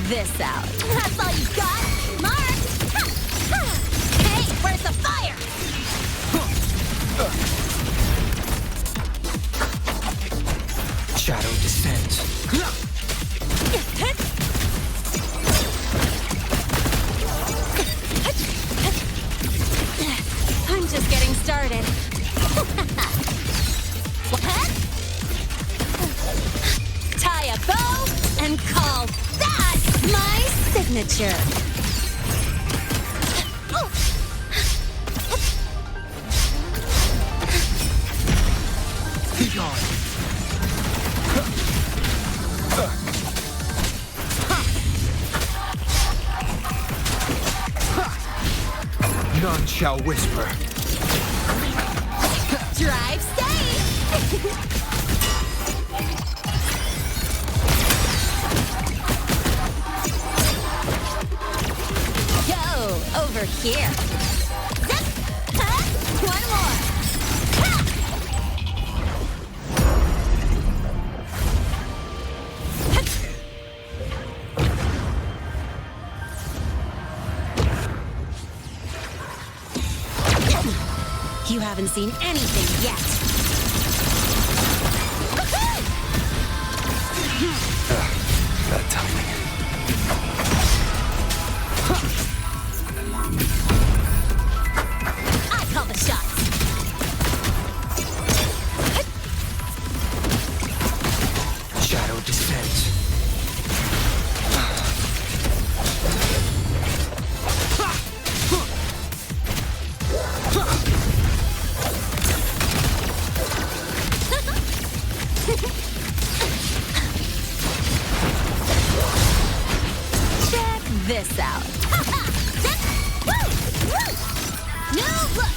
this out. That's all you got? Mark! Hey, where's the fire? Shadow descends. I'm just getting started. What? Tie a bow and call that my signature. Be gone. None shall whisper. Drive safe! Go over here. Zip! Huh? One more. Ha! You haven't seen anything yet. That timing. I call the shots. Shadow descends. Check this out. Zip! Woo! Woo! New look!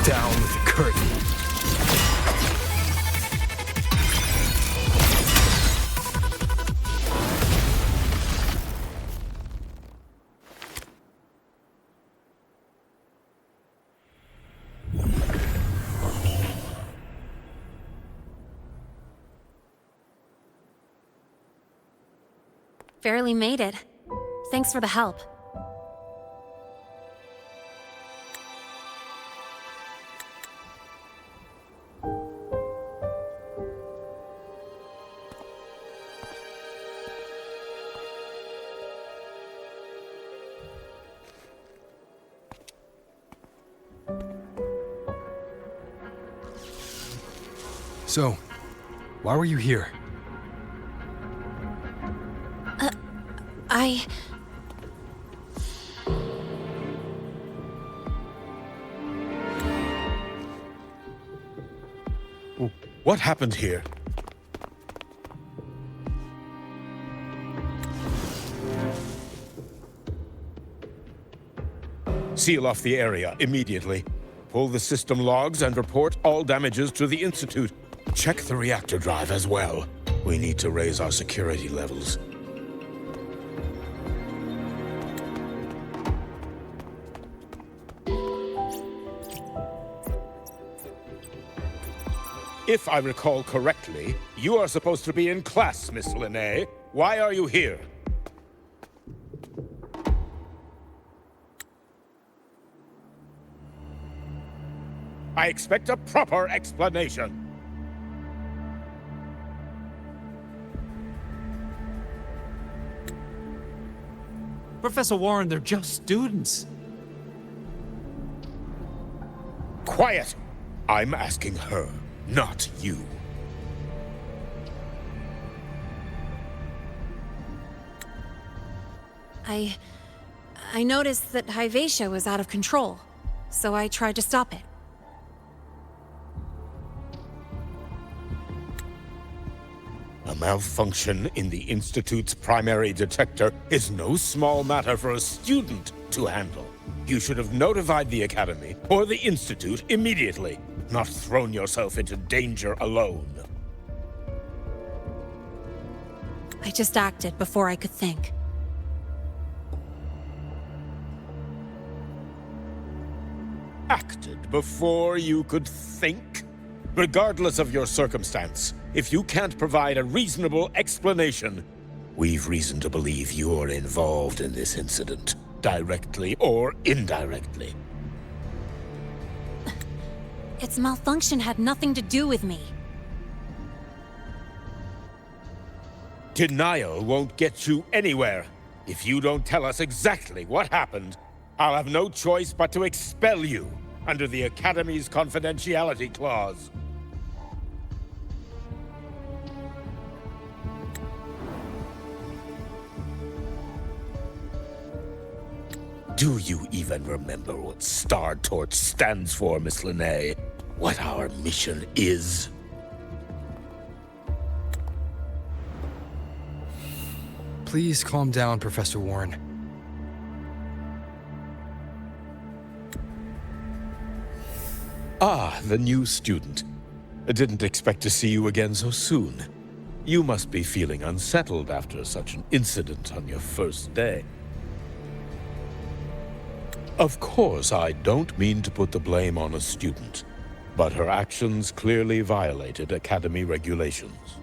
Down with the curtain. Barely made it. Thanks for the help. So, why were you here? What happened here? Seal off the area immediately. Pull the system logs and report all damages to the Institute. Check the reactor drive as well. We need to raise our security levels. If I recall correctly, you are supposed to be in class, Miss Lynae. Why are you here? I expect a proper explanation. Professor Warren, they're just students. Quiet! I'm asking her, not you. I noticed that Hyvatia was out of control, so I tried to stop it. A malfunction in the Institute's primary detector is no small matter for a student to handle. You should have notified the Academy or the Institute immediately, not thrown yourself into danger alone. I just acted before I could think. Acted before you could think? Regardless of your circumstance, if you can't provide a reasonable explanation, we've reason to believe you're involved in this incident, directly or indirectly. Its malfunction had nothing to do with me. Denial won't get you anywhere. If you don't tell us exactly what happened, I'll have no choice but to expel you under the Academy's confidentiality clause. Do you even remember what Star Torch stands for, Miss Lynae? What our mission is? Please calm down, Professor Warren. Ah, the new student. I didn't expect to see you again so soon. You must be feeling unsettled after such an incident on your first day. Of course, I don't mean to put the blame on a student, but her actions clearly violated Academy regulations.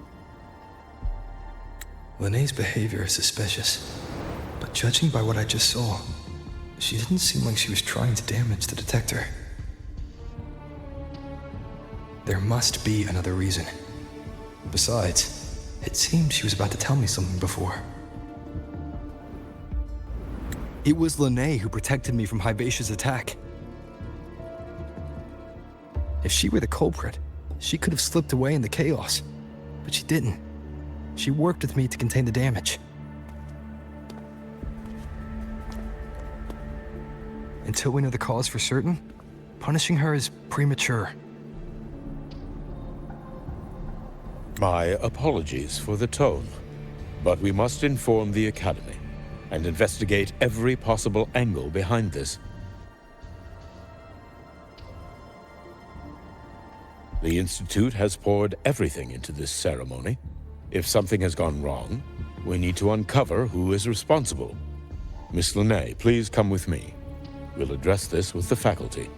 Lynae's behavior is suspicious, but judging by what I just saw, she didn't seem like she was trying to damage the detector. There must be another reason. Besides, it seemed she was about to tell me something before. It was Lynae who protected me from Hivatia's attack. If she were the culprit, she could have slipped away in the chaos, but she didn't. She worked with me to contain the damage. Until we know the cause for certain, punishing her is premature. My apologies for the tone, but we must inform the Academy and investigate every possible angle behind this. The Institute has poured everything into this ceremony. If something has gone wrong, we need to uncover who is responsible. Miss Lynae, please come with me. We'll address this with the faculty.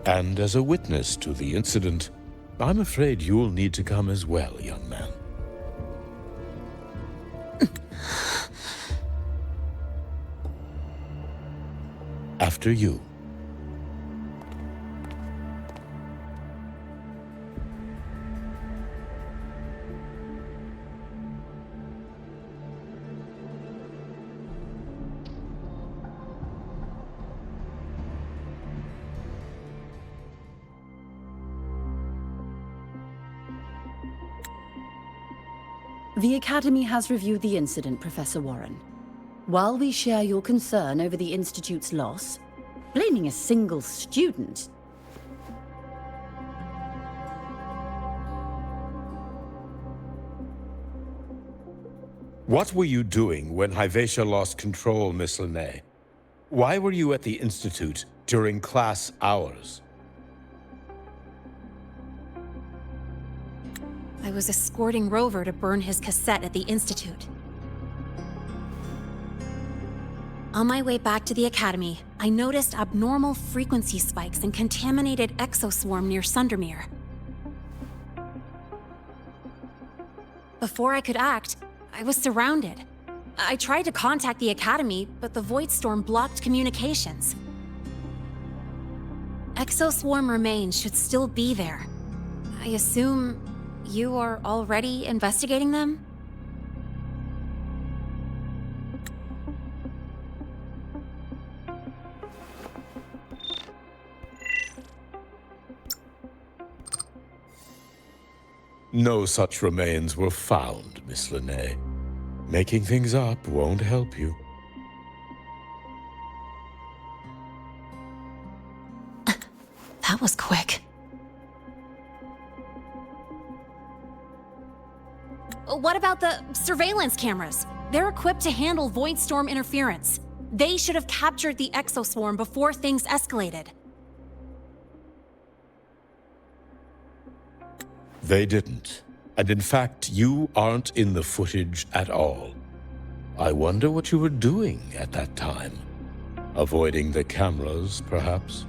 And as a witness to the incident, I'm afraid you'll need to come as well, young man. After you. The Academy has reviewed the incident, Professor Warren. While we share your concern over the Institute's loss, blaming a single student... What were you doing when Hivatia lost control, Miss Lynae? Why were you at the Institute during class hours? I was escorting Rover to burn his cassette at the Institute. On my way back to the Academy, I noticed abnormal frequency spikes and contaminated exoswarm near Sundermere. Before I could act, I was surrounded. I tried to contact the Academy, but the Void Storm blocked communications. Exoswarm remains should still be there. I assume you are already investigating them? No such remains were found, Miss Lynae. Making things up won't help you. That was quick. What about the surveillance cameras? They're equipped to handle Void Storm interference. They should have captured the exoswarm before things escalated. They didn't. And in fact, you aren't in the footage at all. I wonder what you were doing at that time. Avoiding the cameras, perhaps?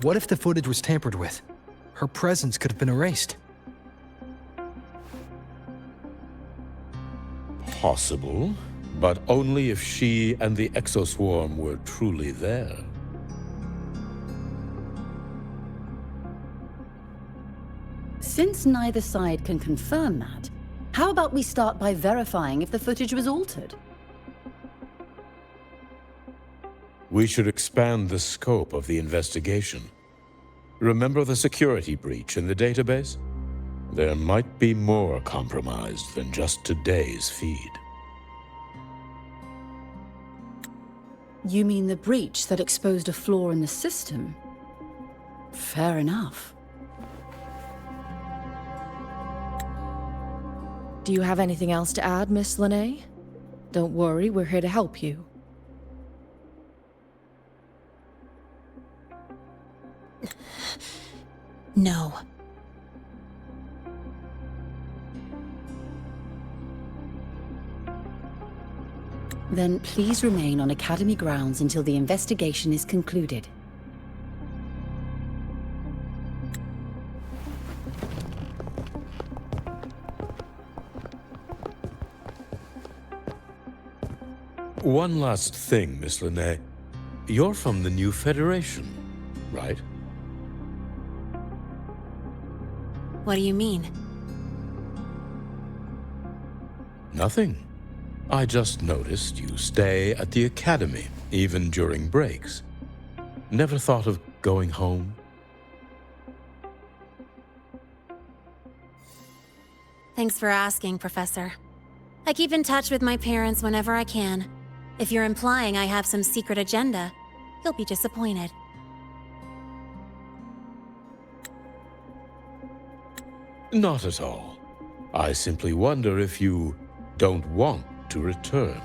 What if the footage was tampered with? Her presence could have been erased. Possible, but only if she and the exoswarm were truly there. Since neither side can confirm that, how about we start by verifying if the footage was altered? We should expand the scope of the investigation. Remember the security breach in the database? There might be more compromised than just today's feed. You mean the breach that exposed a flaw in the system? Fair enough. Do you have anything else to add, Miss Lynae? Don't worry, we're here to help you. No. Then please remain on Academy grounds until the investigation is concluded. One last thing, Miss Lynae. You're from the new Federation, right? What do you mean? Nothing. I just noticed you stay at the Academy, even during breaks. Never thought of going home? Thanks for asking, Professor. I keep in touch with my parents whenever I can. If you're implying I have some secret agenda, you'll be disappointed. Not at all. I simply wonder if you don't want to return.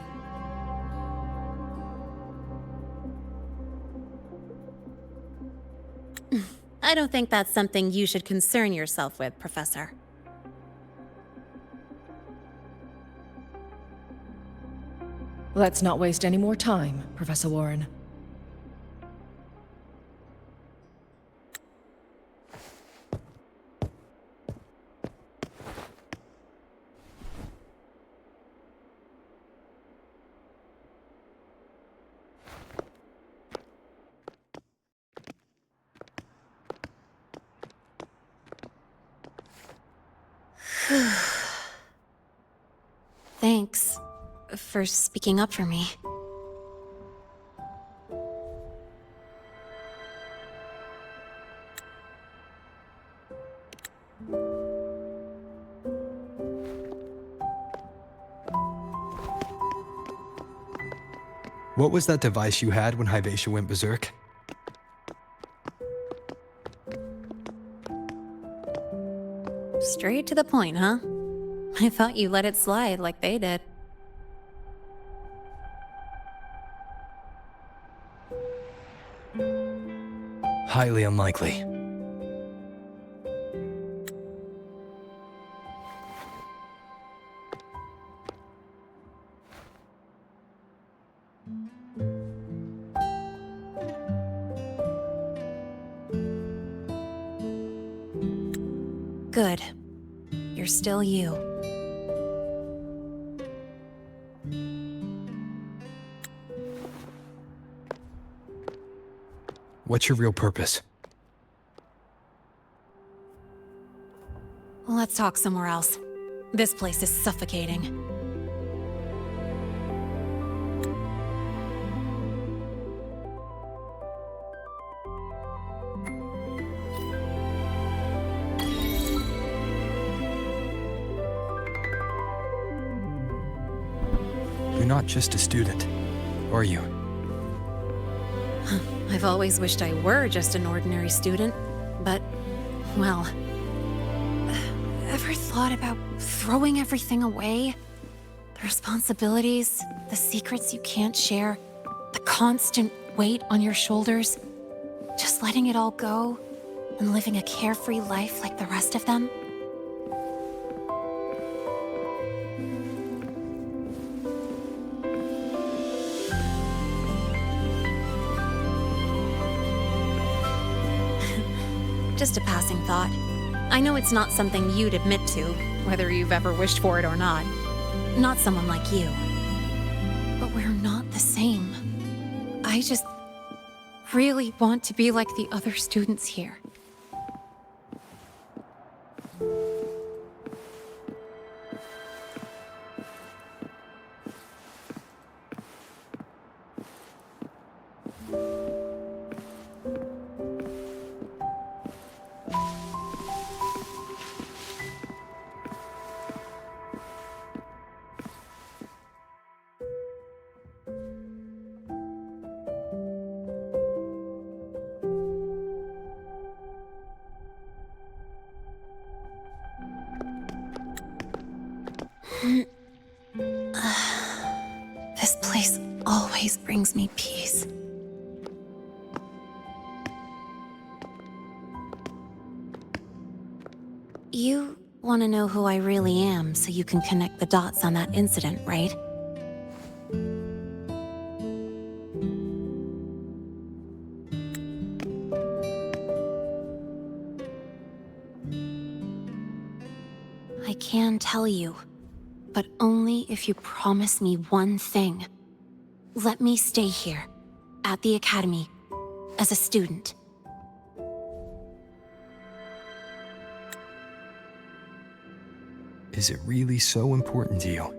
I don't think that's something you should concern yourself with, Professor. Let's not waste any more time, Professor Warren. Thanks for speaking up for me. What was that device you had when Hyvatia went berserk? Straight to the point, huh? I thought you let it slide like they did. Highly unlikely. Good. You're still you. What's your real purpose? Let's talk somewhere else. This place is suffocating. You're not just a student, are you? I've always wished I were just an ordinary student, but, well... Ever thought about throwing everything away? The responsibilities, the secrets you can't share, the constant weight on your shoulders. Just letting it all go and living a carefree life like the rest of them? just a passing thought. I know it's not something you'd admit to, whether you've ever wished for it or not. Not someone like you. But we're not the same. I just really want to be like the other students here. This place always brings me peace. You want to know who I really am so you can connect the dots on that incident, right? I can tell you, but only if you promise me one thing. Let me stay here, at the Academy, as a student. Is it really so important to you?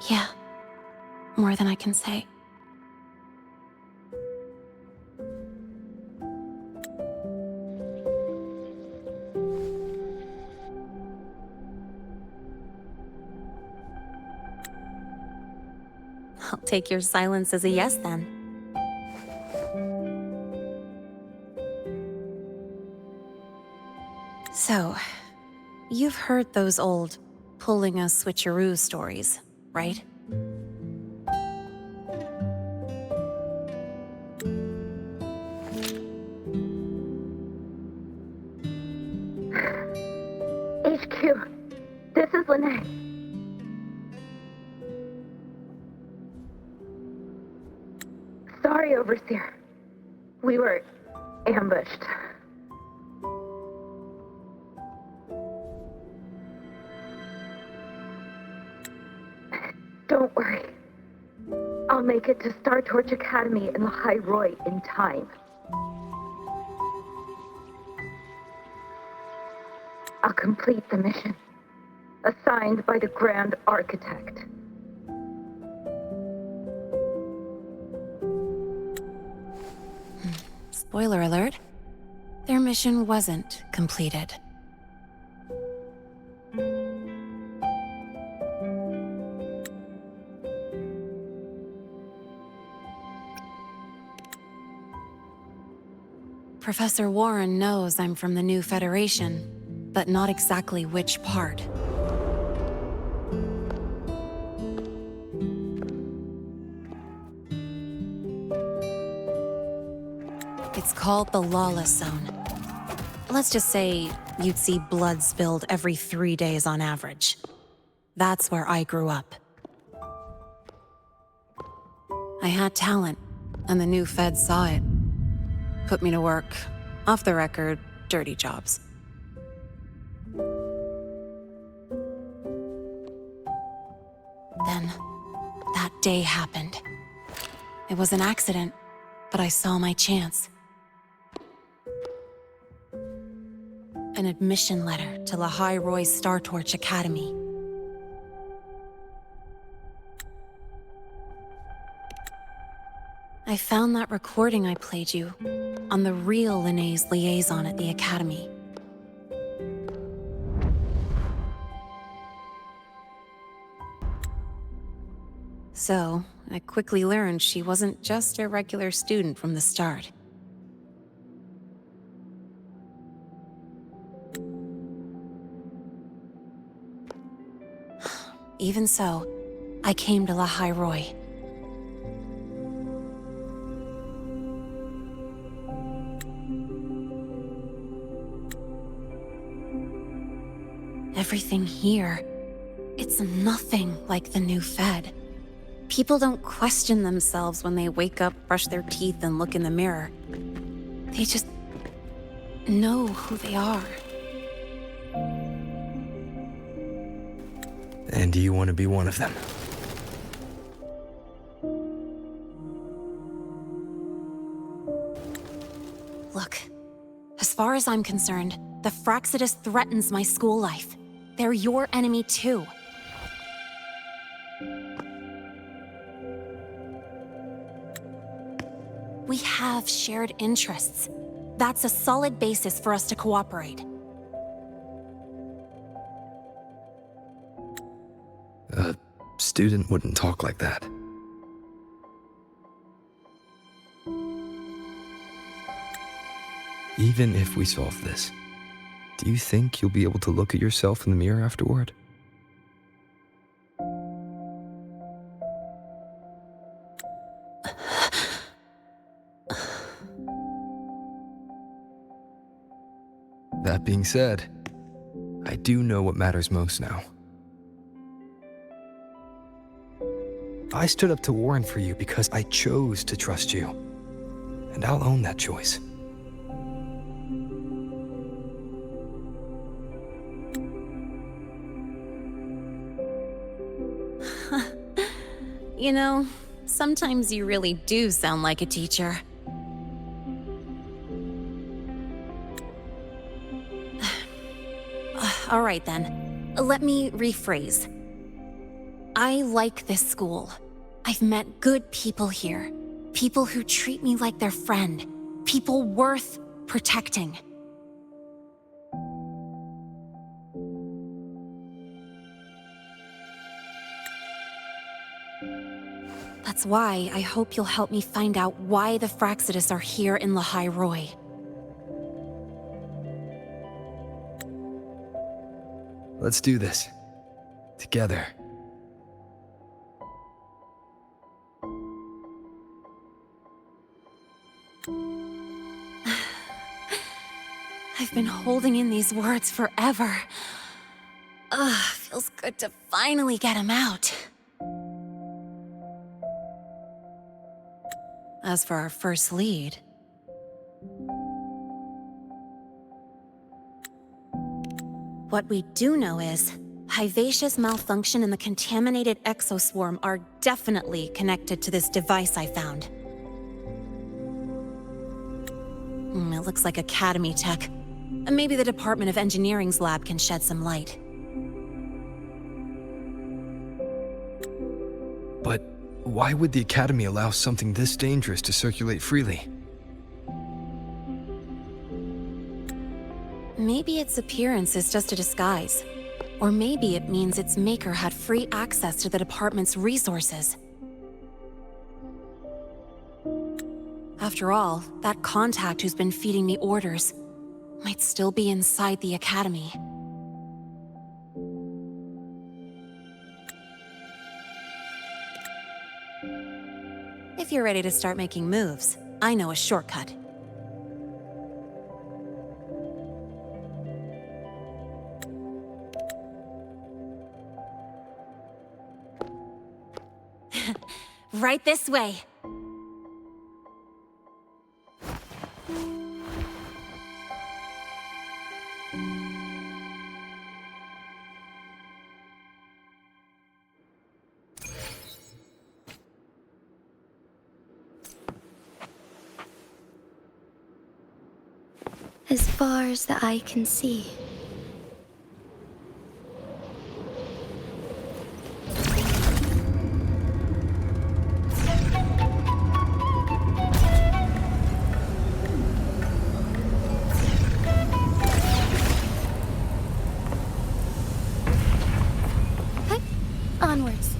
Yeah, more than I can say. I'll take your silence as a yes, then. So, you've heard those old pulling a switcheroo stories, right? HQ, this is Lynae. Sorry, Overseer. We were ambushed. Don't worry. I'll make it to Star Torch Academy in the High Roy in time. I'll complete the mission, assigned by the Grand Architect. Spoiler alert, their mission wasn't completed. Professor Warren knows I'm from the new Federation, but not exactly which part. It's called the Lawless Zone. Let's just say you'd see blood spilled every 3 days on average. That's where I grew up. I had talent, and the new feds saw it. Put me to work, off the record, dirty jobs. Then, that day happened. It was an accident, but I saw my chance. An admission letter to High Roy's Star Torch Academy. I found that recording I played you on the real Lynae's liaison at the Academy. So, I quickly learned she wasn't just a regular student from the start. Even so, I came to High Roy. Everything here, it's nothing like the new Fed. People don't question themselves when they wake up, brush their teeth, and look in the mirror. They just know who they are. And do you want to be one of them? Look, as far as I'm concerned, the Fraxidus threatens my school life. They're your enemy too. We have shared interests. That's a solid basis for us to cooperate. A student wouldn't talk like that. Even if we solve this, do you think you'll be able to look at yourself in the mirror afterward? That being said, I do know what matters most now. I stood up to Warren for you because I chose to trust you, and I'll own that choice. You know, sometimes you really do sound like a teacher. All right then, let me rephrase. I like this school. I've met good people here. People who treat me like their friend. People worth protecting. That's why I hope you'll help me find out why the Fraxidus are here in Lahai Roi. Let's do this. Together. I've been holding in these words forever. Feels good to finally get them out. As for our first lead... What we do know is, Hyvatia's malfunction and the contaminated exoswarm are definitely connected to this device I found. It looks like Academy tech. Maybe the Department of Engineering's lab can shed some light. But why would the Academy allow something this dangerous to circulate freely? Maybe its appearance is just a disguise. Or maybe it means its maker had free access to the department's resources. After all, that contact who's been feeding me orders might still be inside the Academy. If you're ready to start making moves, I know a shortcut. Right this way. As far as the eye can see. Onwards.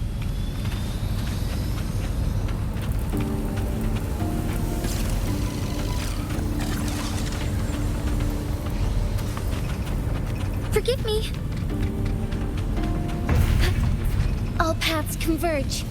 Forgive me. All paths converge.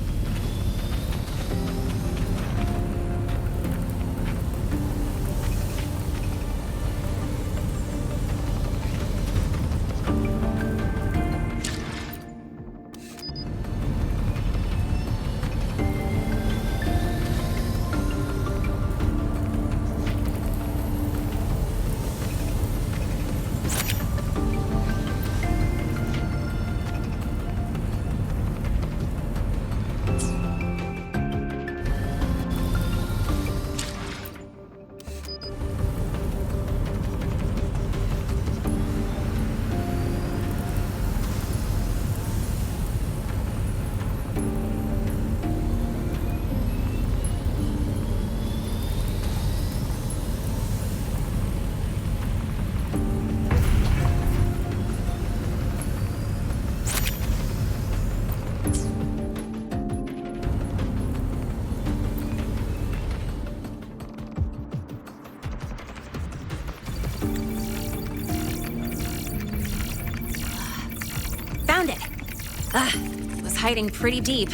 Was hiding pretty deep.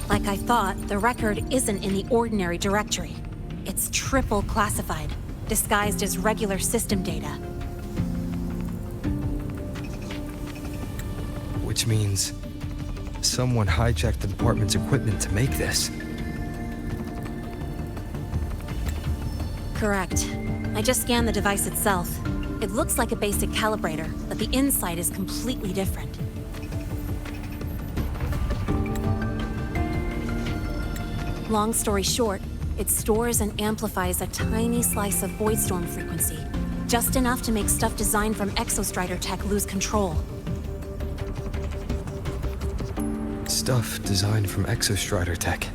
Like I thought, the record isn't in the ordinary directory. It's triple classified, disguised as regular system data. Which means someone hijacked the department's equipment to make this. Correct. I just scanned the device itself. It looks like a basic calibrator, but the inside is completely different. Long story short, it stores and amplifies a tiny slice of voidstorm frequency, just enough to make stuff designed from Exostrider tech lose control. Stuff designed from Exostrider tech.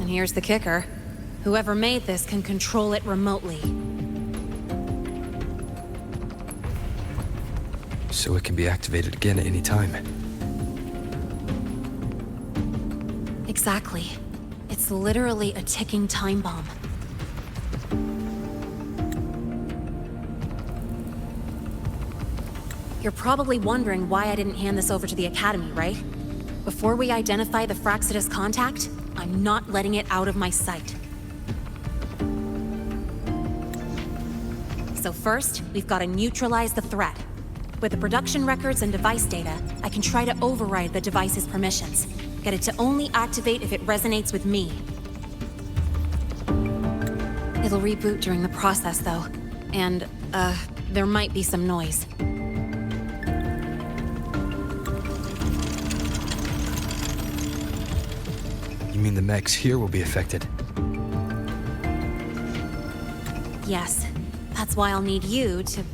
And here's the kicker. Whoever made this can control it remotely. So it can be activated again at any time. Exactly. It's literally a ticking time bomb. You're probably wondering why I didn't hand this over to the Academy, right? Before we identify the Fraxidus contact, I'm not letting it out of my sight. So first, we've got to neutralize the threat. With the production records and device data, I can try to override the device's permissions. Get it to only activate if it resonates with me. It'll reboot during the process, though. And, there might be some noise. You mean the mechs here will be affected? Yes. That's why I'll need you to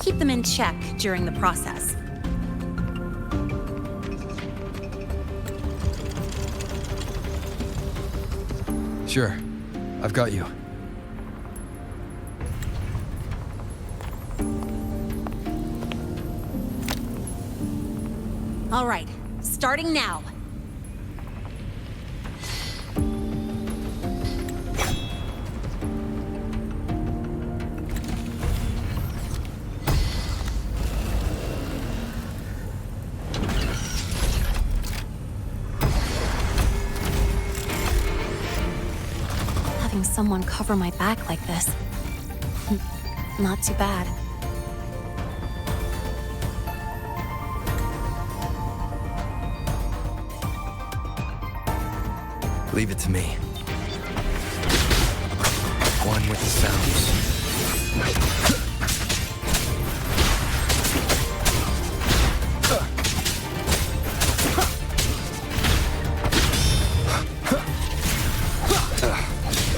keep them in check during the process. Sure. I've got you. All right, starting now. Having someone cover my back like this. Not too bad. Leave it to me. One with the sounds.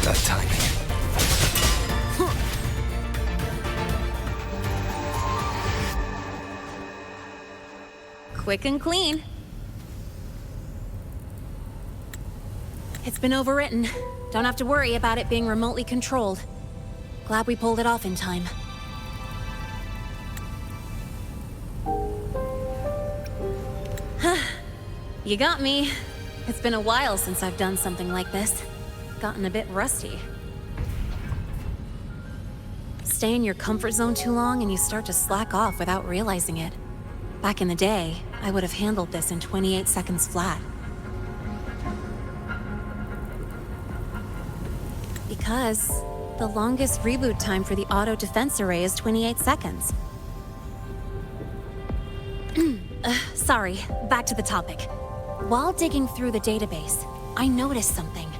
That timing. Quick and clean. It's been overwritten. Don't have to worry about it being remotely controlled. Glad we pulled it off in time. You got me. It's been a while since I've done something like this. Gotten a bit rusty. Stay in your comfort zone too long and you start to slack off without realizing it. Back in the day, I would have handled this in 28 seconds flat. Because the longest reboot time for the auto defense array is 28 seconds. Sorry, back to the topic. While digging through the database, I noticed something.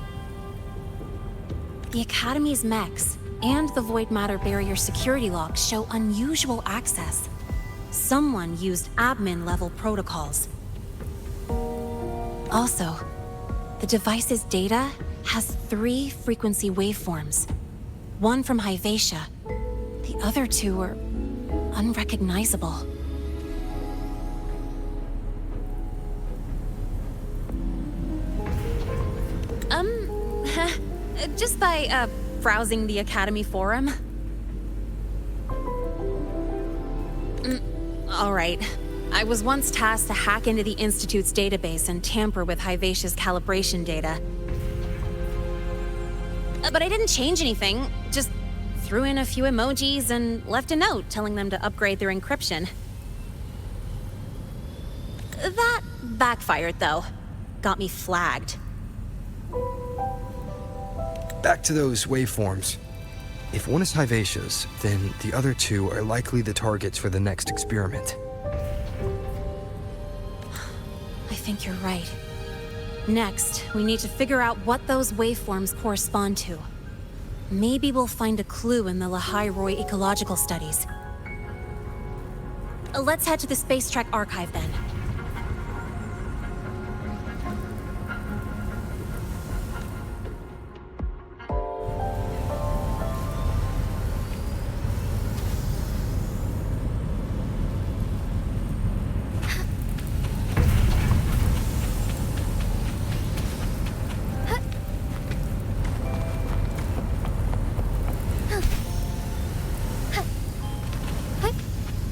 The Academy's mechs and the Void Matter Barrier security logs show unusual access. Someone used admin-level protocols. Also, the device's data has 3 frequency waveforms. One from Hyvatia. The other 2 are unrecognizable. Just by, browsing the Academy forum. All right. I was once tasked to hack into the Institute's database and tamper with Hyvatia's calibration data. But I didn't change anything, just threw in a few emojis and left a note telling them to upgrade their encryption. That backfired, though. Got me flagged. Back to those waveforms. If one is Hyvatia's, then the other two are likely the targets for the next experiment. I think you're right. Next, we need to figure out what those waveforms correspond to. Maybe we'll find a clue in the Lahairoi ecological studies. Let's head to the Space Trek archive then.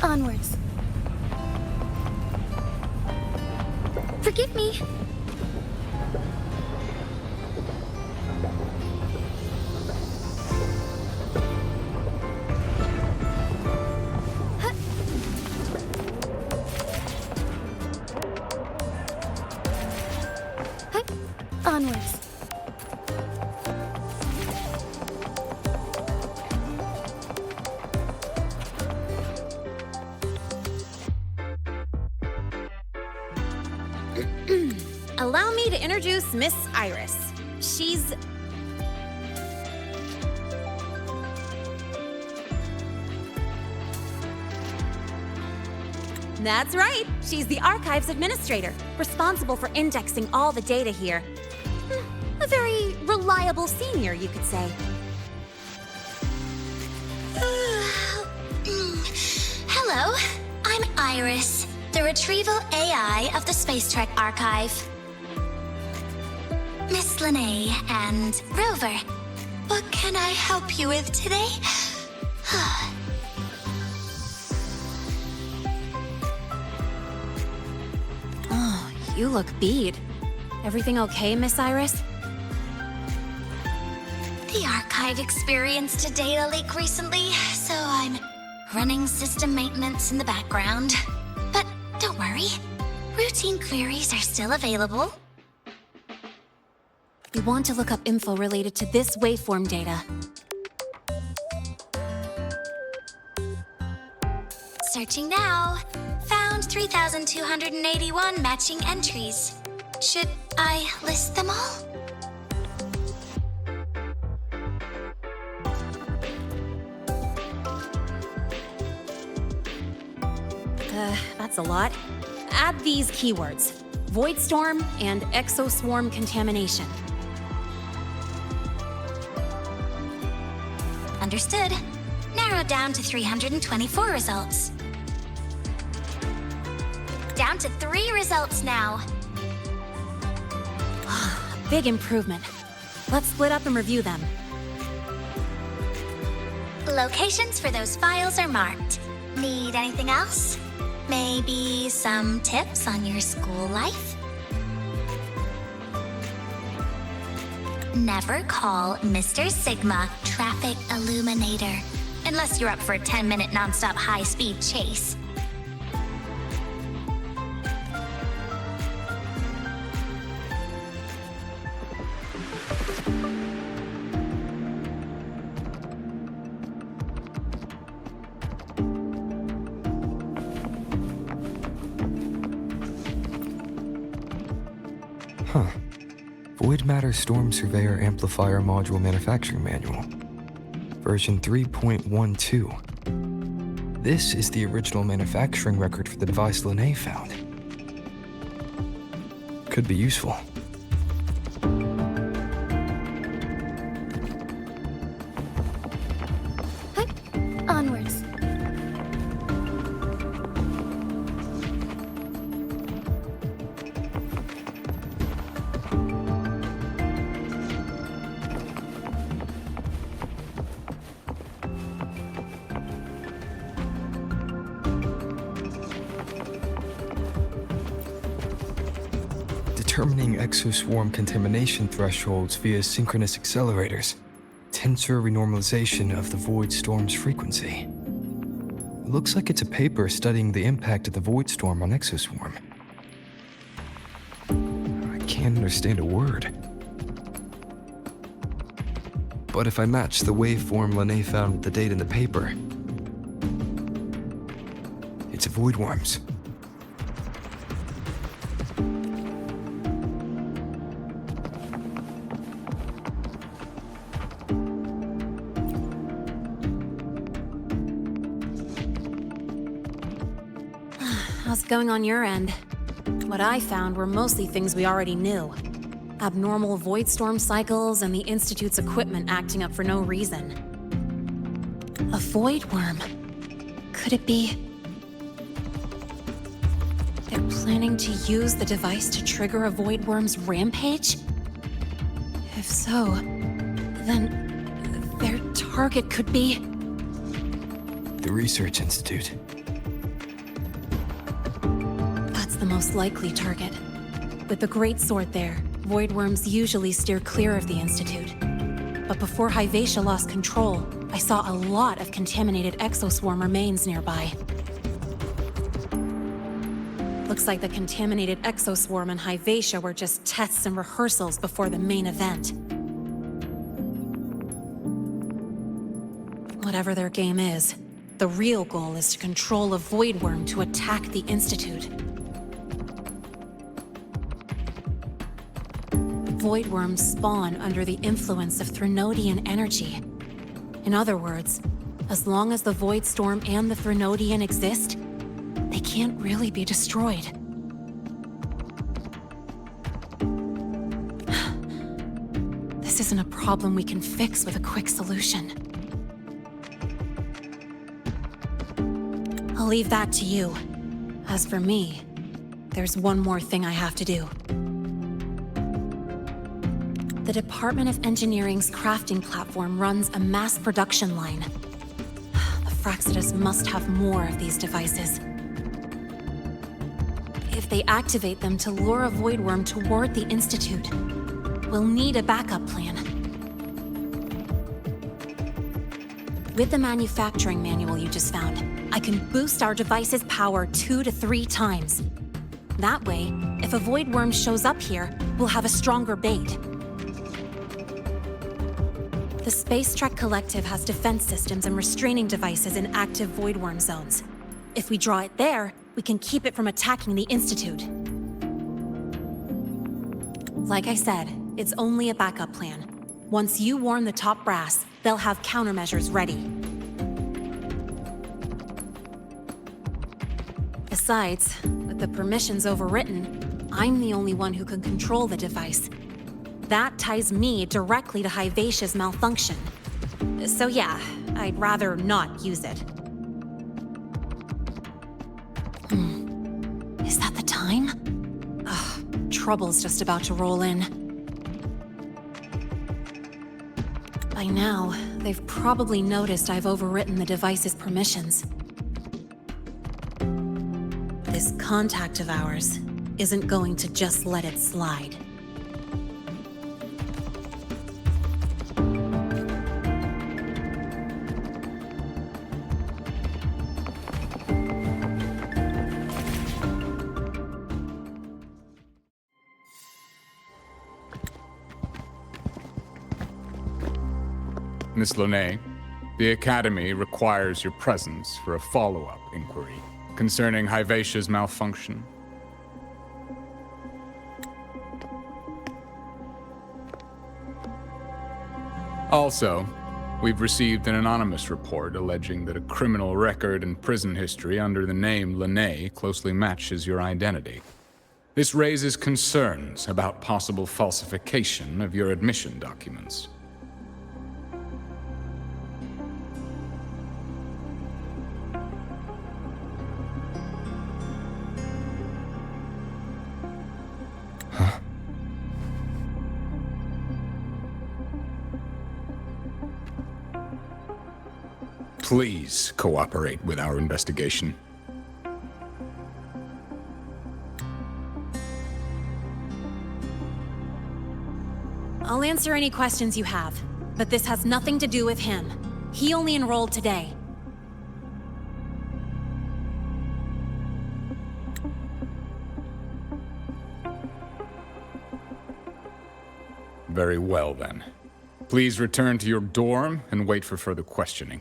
Onwards. Forgive me. Onwards. Allow me to introduce Miss Iris. She's... That's right. She's the Archives Administrator, responsible for indexing all the data here. A very reliable senior, you could say. Hello, I'm Iris, the retrieval AI of the Space Trek Archive. Miss Lynae and Rover, what can I help you with today? Oh, you look beat. Everything okay, Miss Iris? The Archive experienced a data leak recently, so I'm running system maintenance in the background. But don't worry, routine queries are still available. We want to look up info related to this waveform data. Searching now. Found 3,281 matching entries. Should I list them all? That's a lot. Add these keywords: Void Storm and Exoswarm Contamination. Understood. Narrowed down to 324 results. Down to 3 results now. Big improvement. Let's split up and review them. Locations for those files are marked. Need anything else? Maybe some tips on your school life? Never call Mr. Sigma Traffic Illuminator, unless you're up for a 10-minute nonstop high-speed chase. Huh. Void Matter Storm Surveyor Amplifier Module Manufacturing Manual. Version 3.12. This is the original manufacturing record for the device Lynae found. Could be useful. Onwards. determining exoswarm contamination thresholds via synchronous accelerators. Tensor renormalization of the void storm's frequency. It looks like it's a paper studying the impact of the void storm on exoswarm. I can't understand a word. But if I match the waveform Lynae found with the date in the paper, it's a void worms. How's it going on your end? What I found were mostly things we already knew. Abnormal void storm cycles and the Institute's equipment acting up for no reason. A void worm. Could it be... they're planning to use the device to trigger a void worm's rampage? If so, then their target could be... The Research Institute. That's the most likely target. With the Great Sword there, void worms usually steer clear of the Institute. But before Hyvatia lost control, I saw a lot of contaminated exoswarm remains nearby. Looks like the contaminated exoswarm and Hyvatia were just tests and rehearsals before the main event. Whatever their game is, the real goal is to control a void worm to attack the Institute. Void worms spawn under the influence of Threnodian energy. In other words, as long as the Void Storm and the Threnodian exist, they can't really be destroyed. This isn't a problem we can fix with a quick solution. I'll leave that to you. As for me, there's one more thing I have to do. The Department of Engineering's crafting platform runs a mass production line. The Fraxidus must have more of these devices. If they activate them to lure a void worm toward the Institute, we'll need a backup plan. With the manufacturing manual you just found, I can boost our device's power 2 to 3 times. That way, if a void worm shows up here, we'll have a stronger bait. The Space Trek Collective has defense systems and restraining devices in active void worm zones. If we draw it there, we can keep it from attacking the Institute. Like I said, it's only a backup plan. Once you warn the top brass, they'll have countermeasures ready. Besides, with the permissions overwritten, I'm the only one who can control the device. That ties me directly to Hyvatia's malfunction. So yeah, I'd rather not use it. Is that the time? Ugh, trouble's just about to roll in. By now, they've probably noticed I've overwritten the device's permissions. This contact of ours isn't going to just let it slide. Miss Lynae, the Academy requires your presence for a follow-up inquiry concerning Hyvatia's malfunction. Also, we've received an anonymous report alleging that a criminal record and prison history under the name Lynae closely matches your identity. This raises concerns about possible falsification of your admission documents. Please cooperate with our investigation. I'll answer any questions you have, but this has nothing to do with him. He only enrolled today. Very well, then. Please return to your dorm and wait for further questioning.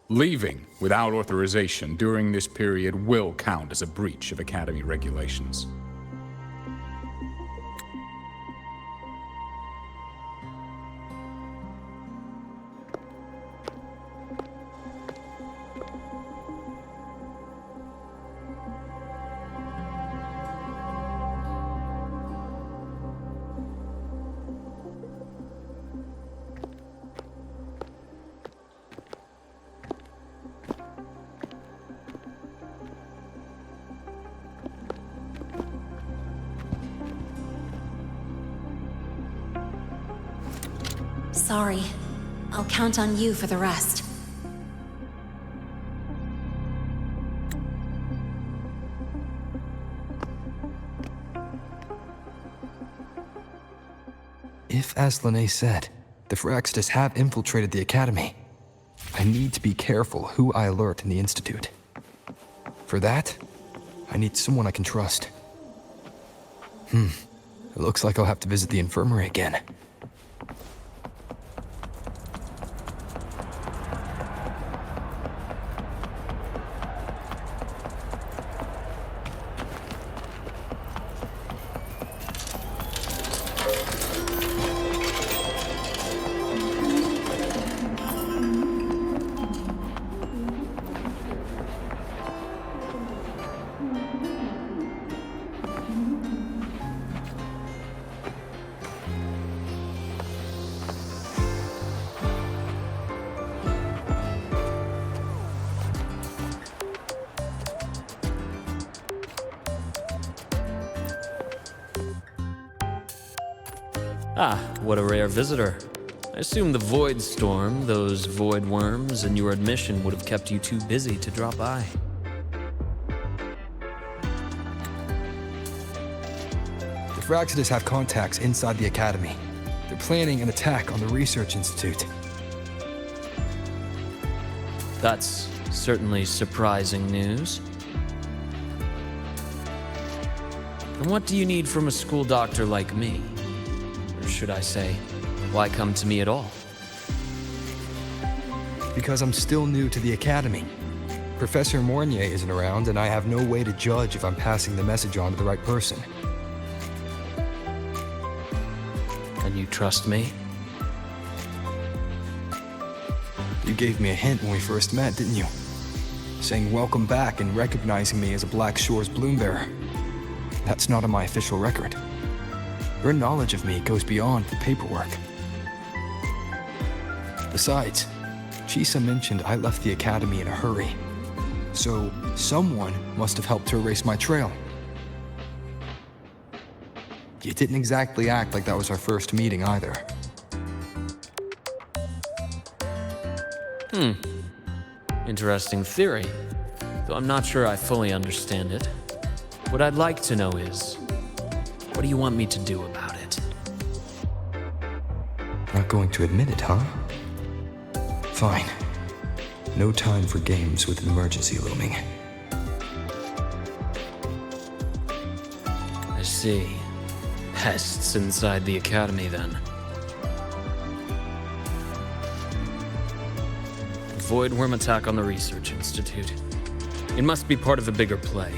Leaving without authorization during this period will count as a breach of Academy regulations. Sorry. I'll count on you for the rest. If, as Lynae said, the Phyrexidus have infiltrated the Academy, I need to be careful who I alert in the Institute. For that, I need someone I can trust. It looks like I'll have to visit the infirmary again. Ah, what a rare visitor. I assume the Void Storm, those void worms, and your admission would have kept you too busy to drop by. The Phyrexidus have contacts inside the Academy. They're planning an attack on the Research Institute. That's certainly surprising news. And what do you need from a school doctor like me? Or should I say, why come to me at all? Because I'm still new to the Academy. Professor Mornier isn't around, and I have no way to judge if I'm passing the message on to the right person. And you trust me? You gave me a hint when we first met, didn't you? Saying welcome back and recognizing me as a Black Shore's bloom bearer. That's not on my official record. Your knowledge of me goes beyond the paperwork. Besides, Chisa mentioned I left the Academy in a hurry. So, someone must have helped to erase my trail. You didn't exactly act like that was our first meeting either. Interesting theory, though I'm not sure I fully understand it. What I'd like to know is, what do you want me to do about it? Not going to admit it, huh? Fine. No time for games with an emergency looming. I see. Pests inside the Academy, then. Void worm attack on the Research Institute. It must be part of a bigger play.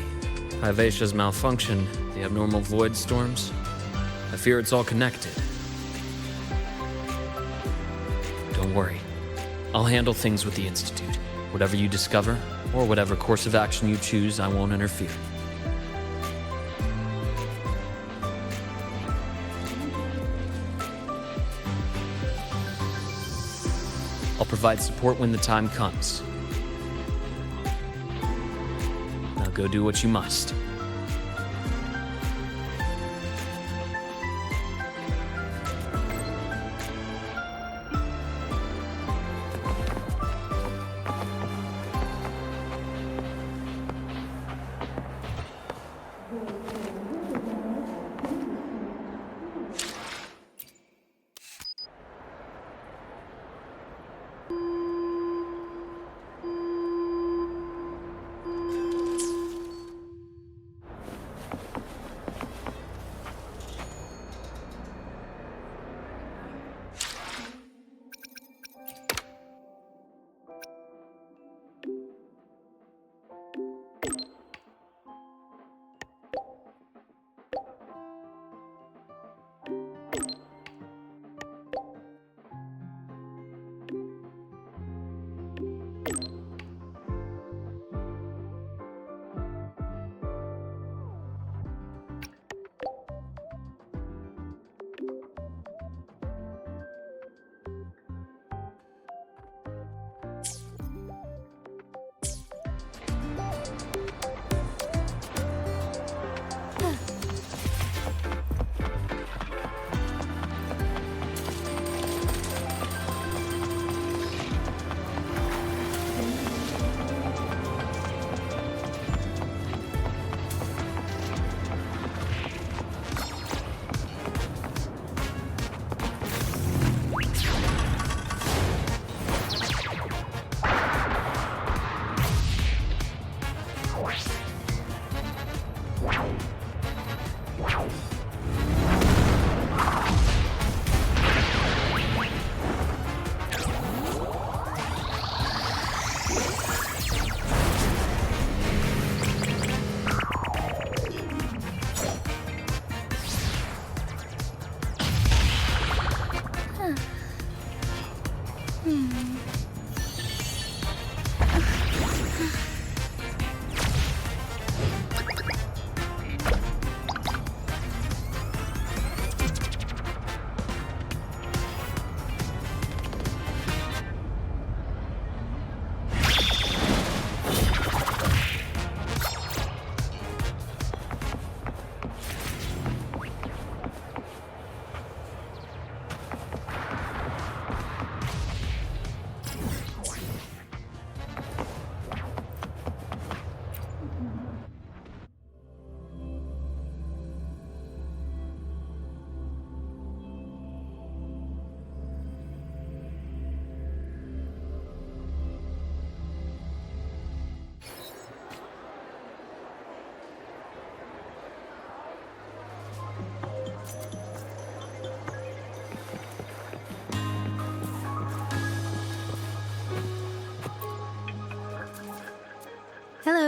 Hivatia's malfunction, the abnormal void storms. I fear it's all connected. Don't worry. I'll handle things with the Institute. Whatever you discover, or whatever course of action you choose, I won't interfere. I'll provide support when the time comes. Now go do what you must.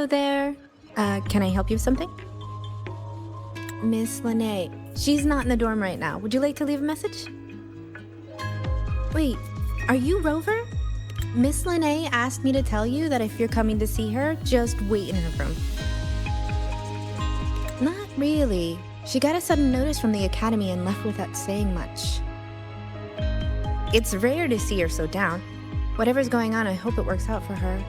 Hello there. Can I help you with something? Miss Lynae. She's not in the dorm right now. Would you like to leave a message? Wait, are you Rover? Miss Lynae asked me to tell you that if you're coming to see her, just wait in her room. Not really. She got a sudden notice from the academy and left without saying much. It's rare to see her so down. Whatever's going on, I hope it works out for her.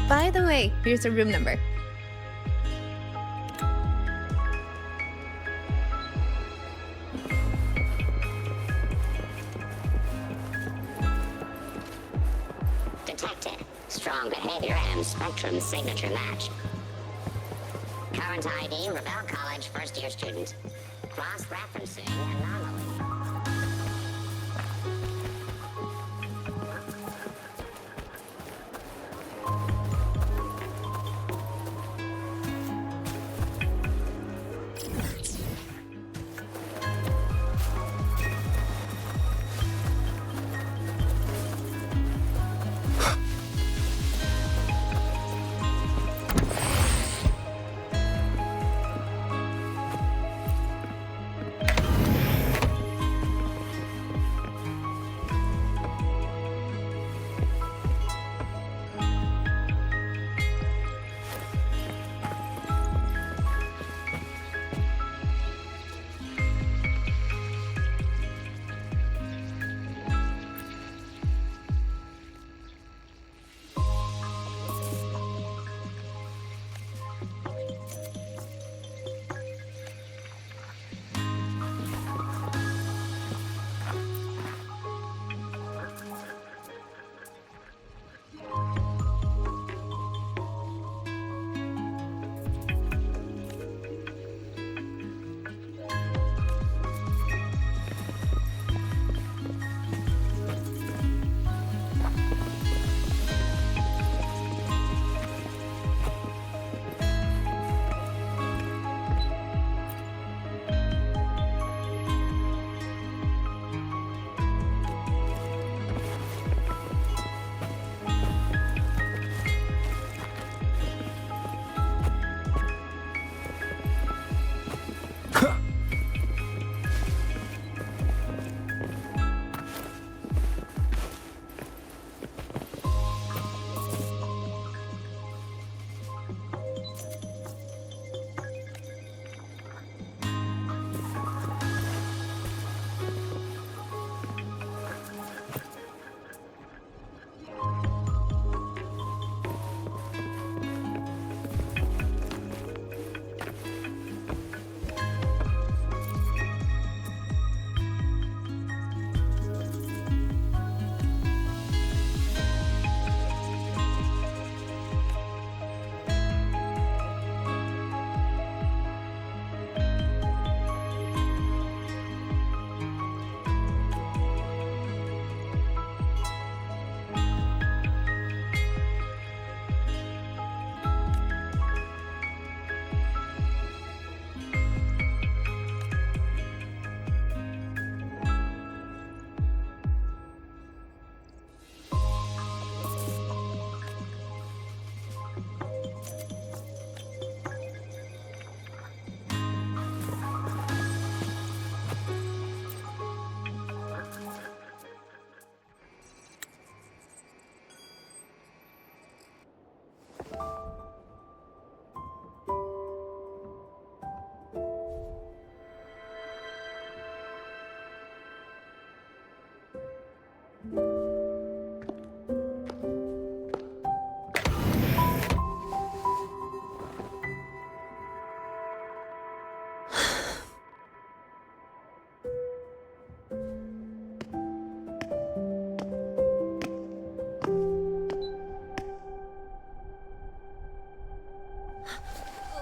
By the way, here's her room number. Detected. Strong behavior and spectrum signature match. Current ID, Rebel College first-year student. Cross-referencing anomaly.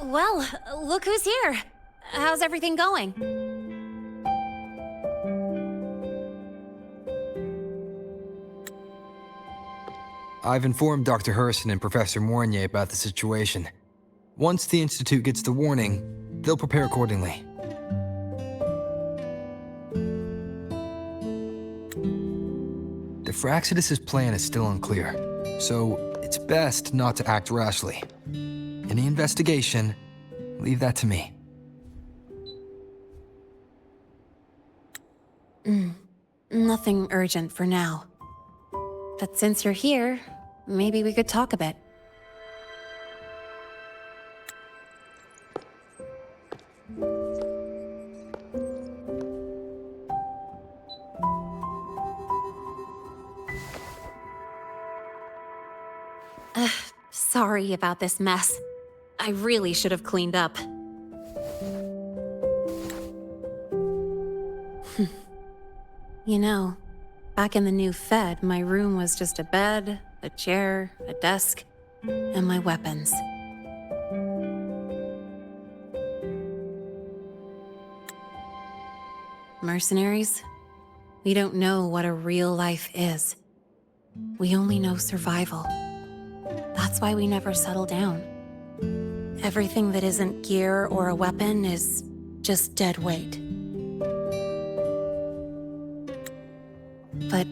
Well, look who's here. How's everything going? I've informed Dr. Herson and Professor Mornier about the situation. Once the Institute gets the warning, they'll prepare accordingly. The Fraxidus' plan is still unclear, so It's best not to act rashly. Any investigation, leave that to me. Nothing urgent for now. But since you're here, maybe we could talk a bit. Sorry about this mess. I really should have cleaned up. You know, back in the new Fed, my room was just a bed, a chair, a desk, and my weapons. Mercenaries? We don't know what a real life is. We only know survival. That's why we never settle down. Everything that isn't gear or a weapon is just dead weight. But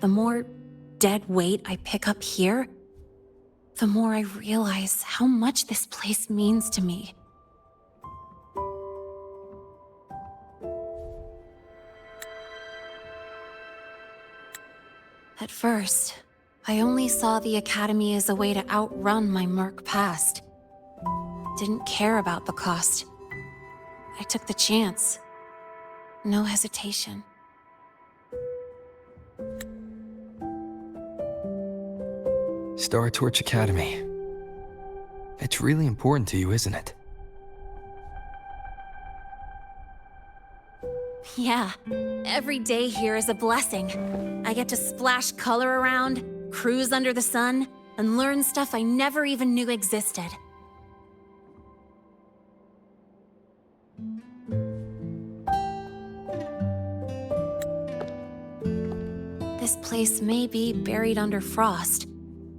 the more dead weight I pick up here, the more I realize how much this place means to me. At first, I only saw the Academy as a way to outrun my merc past. Didn't care about the cost. I took the chance. No hesitation. Star Torch Academy. It's really important to you, isn't it? Yeah, every day here is a blessing. I get to splash color around, cruise under the sun, and learn stuff I never even knew existed. This place may be buried under frost,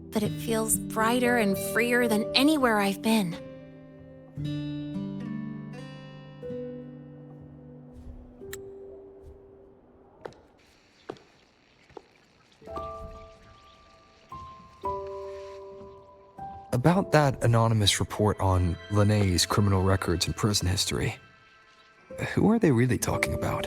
but it feels brighter and freer than anywhere I've been. About that anonymous report on Lynae's criminal records and prison history, who are they really talking about?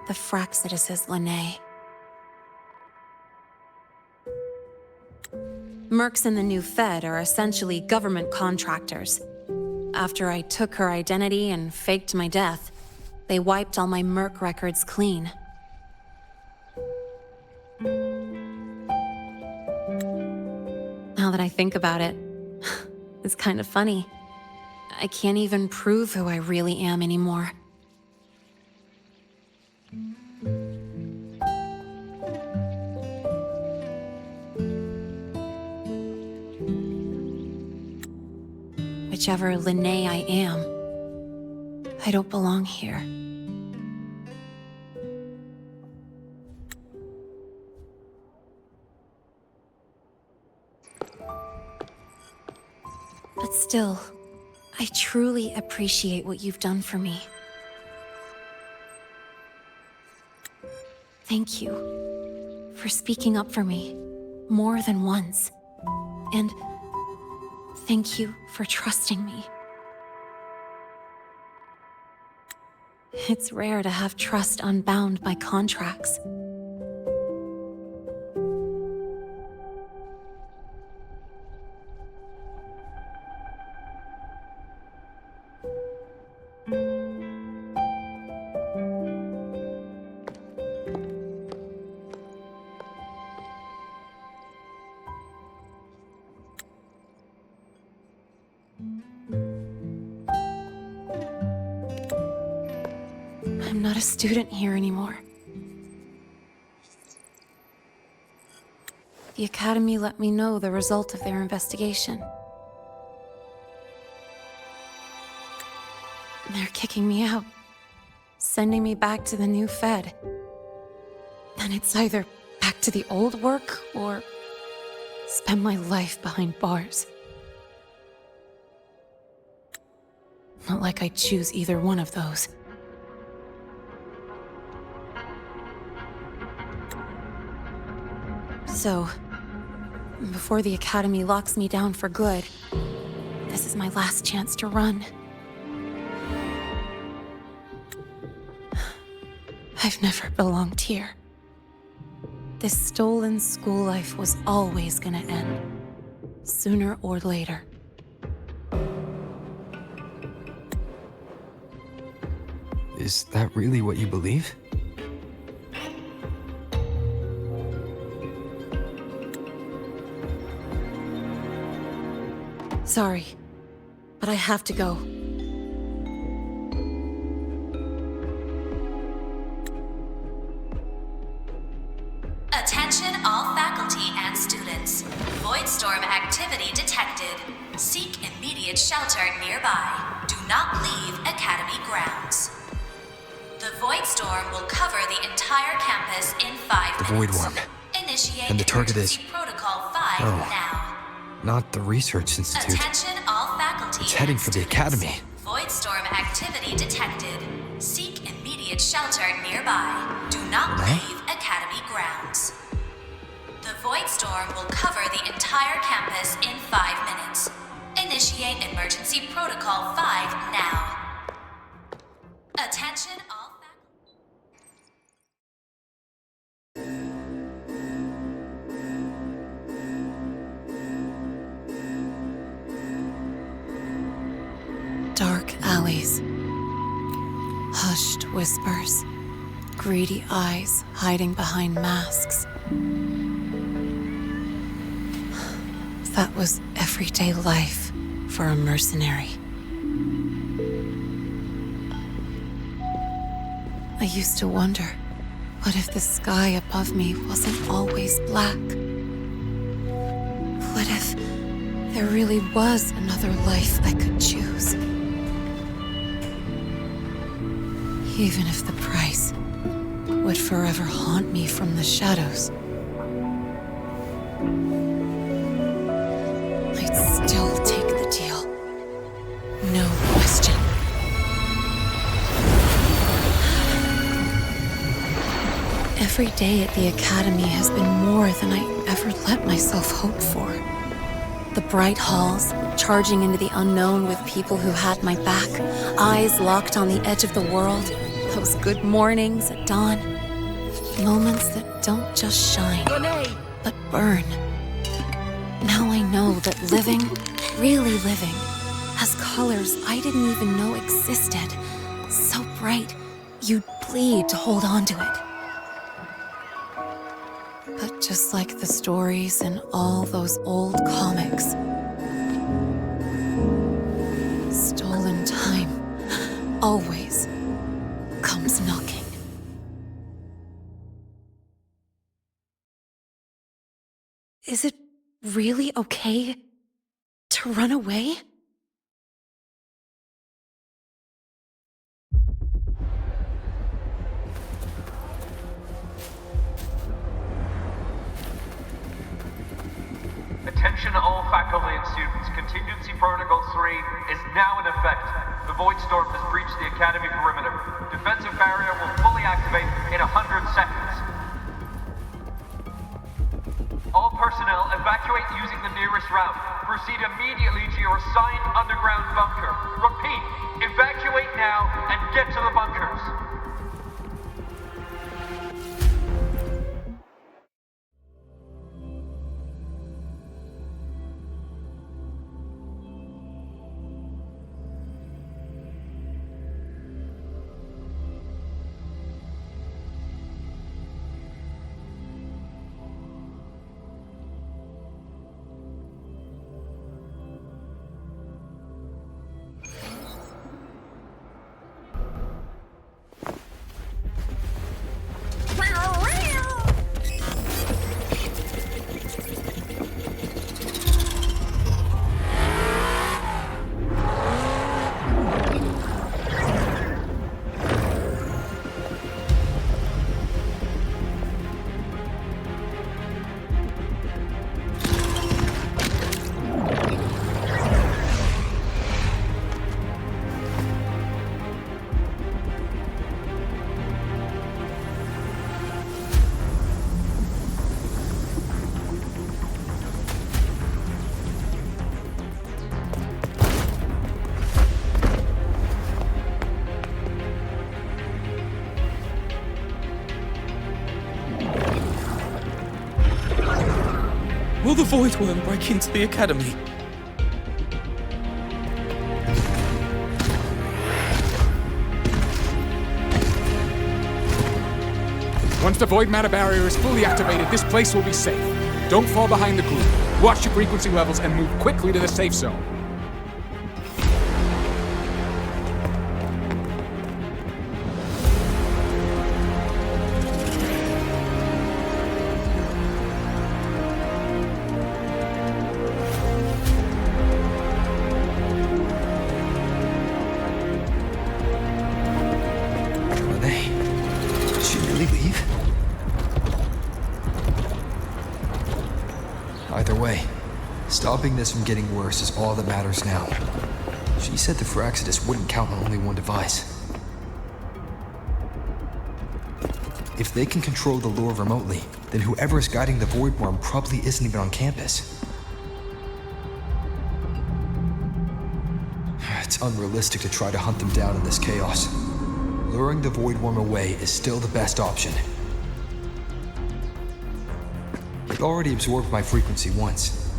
The Fraxituses Lynae. Mercs in the new Fed are essentially government contractors. After I took her identity and faked my death, they wiped all my merc records clean. Now that I think about it, it's kind of funny. I can't even prove who I really am anymore. Whichever Lynae I am, I don't belong here. But still, I truly appreciate what you've done for me. Thank you for speaking up for me more than once. And thank you for trusting me. It's rare to have trust unbound by contracts. I'm not a student here anymore. The Academy let me know the result of their investigation. They're kicking me out, sending me back to the new Fed. Then it's either back to the old work or spend my life behind bars. Not like I choose either one of those. So, before the Academy locks me down for good, this is my last chance to run. I've never belonged here. This stolen school life was always gonna end, sooner or later. Is that really what you believe? Sorry, but I have to go. Attention all faculty and students. Voidstorm activity detected. Seek immediate shelter nearby. Do not leave Academy grounds. The Voidstorm will cover the entire campus in 5 The minutes. Void Worm. Initiate And the target emergency is... Protocol 5 Oh. now. Not the Research Institute. Attention all faculty It's heading and for the students. Academy. Voidstorm activity detected. Seek immediate shelter nearby. Do not Lynae? leave Academy grounds. The Voidstorm will cover the entire campus in 5 minutes. Initiate emergency protocol 5 now. Attention all faculty. Dark alleys. Hushed whispers. Greedy eyes hiding behind masks. That was everyday life for a mercenary. I used to wonder, what if the sky above me wasn't always black? What if there really was another life I could choose? Even if the price would forever haunt me from the shadows. I'd still take the deal. No question. Every day at the Academy has been more than I ever let myself hope for. The bright halls, charging into the unknown with people who had my back, eyes locked on the edge of the world, those good mornings at dawn, moments that don't just shine, but burn. Now I know that living, really living, has colors I didn't even know existed. So bright, you'd bleed to hold on to it. But just like the stories in all those old comics, stolen time always comes knocking. Is it really okay to run away? Attention all faculty and students. Contingency Protocol 3 is now in effect. The Voidstorm has breached the Academy perimeter. Defensive barrier will fully activate in 100 seconds. All personnel evacuate using the nearest route. Proceed immediately to your assigned underground bunker. Repeat, evacuate now and get to the bunkers. Will the Void Worm break into the Academy? Once the void matter barrier is fully activated, this place will be safe. Don't fall behind the group. Watch your frequency levels and move quickly to the safe zone. Either way, stopping this from getting worse is all that matters now. She said the Firaxidus wouldn't count on only one device. If they can control the lure remotely, then whoever is guiding the Void Worm probably isn't even on campus. It's unrealistic to try to hunt them down in this chaos. Luring the Void Worm away is still the best option. It already absorbed my frequency once.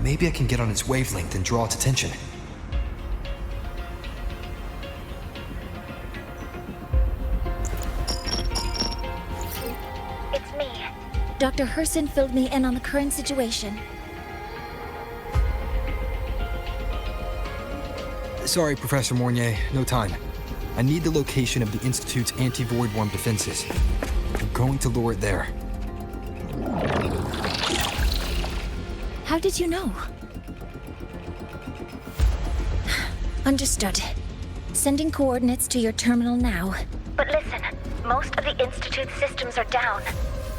Maybe I can get on its wavelength and draw its attention. It's me. Dr. Herson filled me in on the current situation. Sorry, Professor Mornier, no time. I need the location of the Institute's anti-Void Worm defenses. I'm going to lure it there. How did you know? Understood. Sending coordinates to your terminal now. But listen, most of the Institute's systems are down.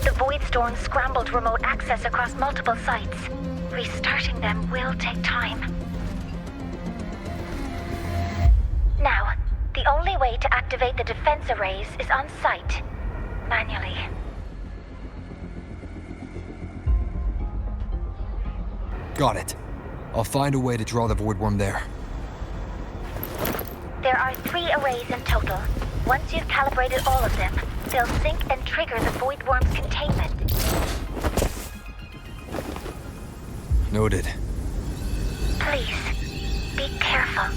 The Void Storm scrambled remote access across multiple sites. Restarting them will take time. Now, the only way to activate the defense arrays is on site, manually. Got it. I'll find a way to draw the Void Worm there. There are 3 arrays in total. Once you've calibrated all of them, they'll sync and trigger the Void Worm's containment. Noted. Please, be careful.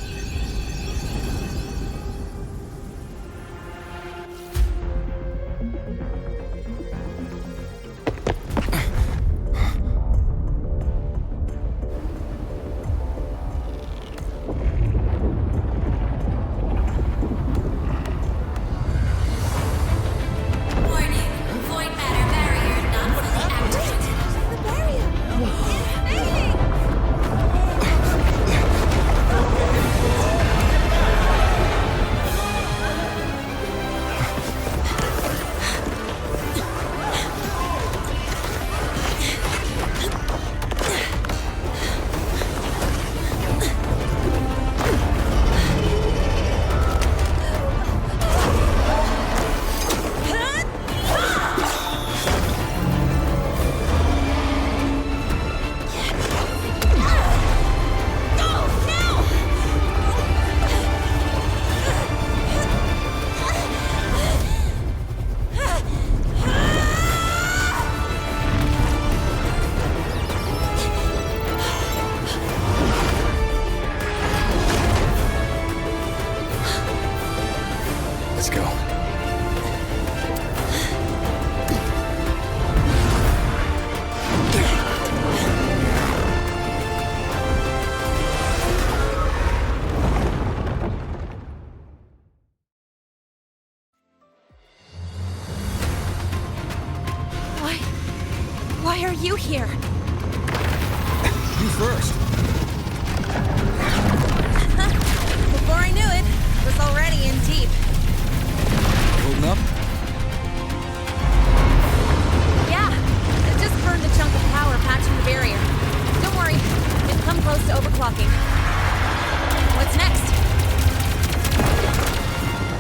Why are you here? You first. Before I knew it, I was already in deep. Holding up? Yeah, I just burned a chunk of power patching the barrier. Don't worry, we've come close to overclocking. What's next?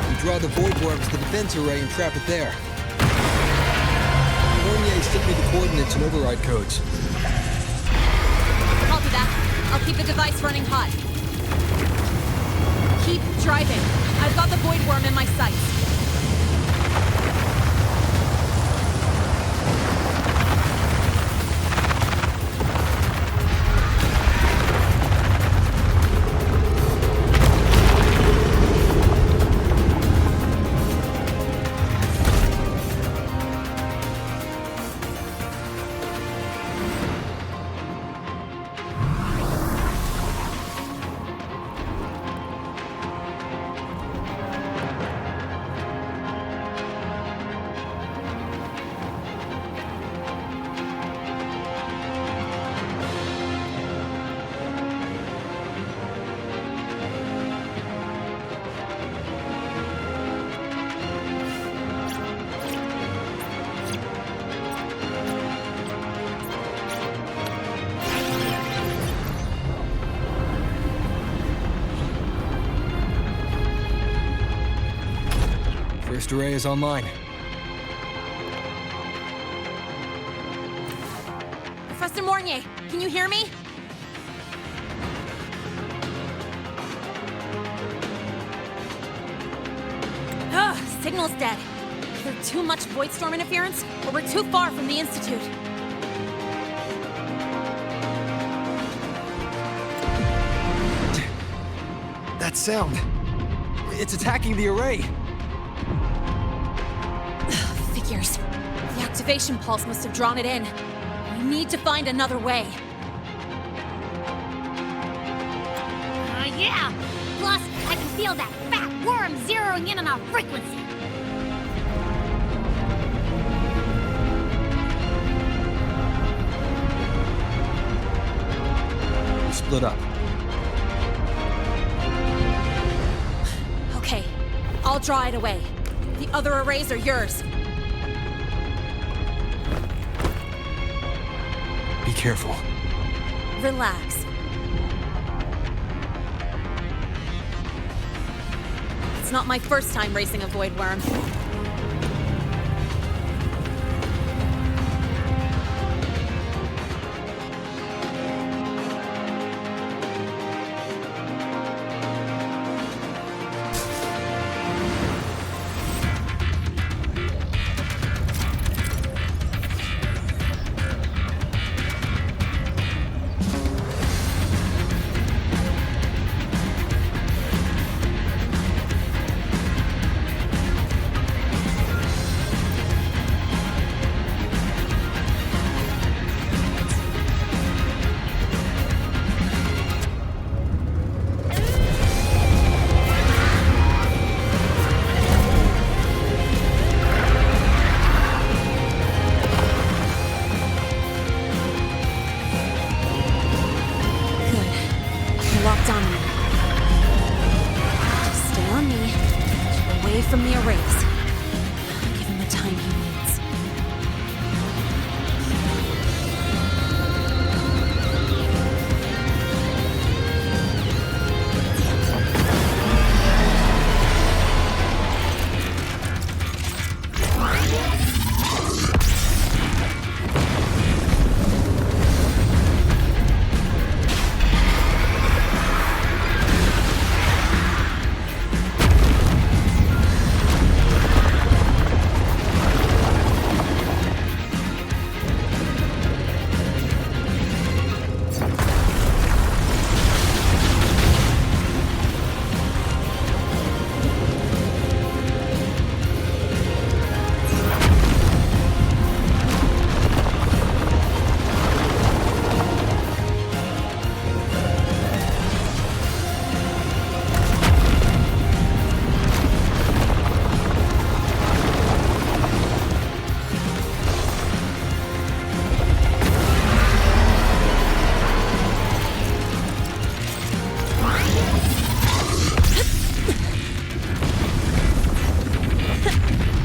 You draw the Void Worm to the defense array and trap it there. Mornier sent me the coordinates and override codes. Copy that. I'll keep the device running hot. Keep driving. I've got the Void Worm in my sights. First array is online. Professor Mornier, can you hear me? Ugh, signal's dead. Either too much void storm interference, or we're too far from the Institute. That sound. It's attacking the array. Figures. The activation pulse must have drawn it in. We need to find another way. Yeah! Plus, I can feel that fat worm zeroing in on our frequency. We split up. Okay, I'll draw it away. The other arrays are yours. Be careful. Relax. It's not my first time racing a void worm. Locked on me. Just stay on me. Keep away from the arrays. Give him the time he needs.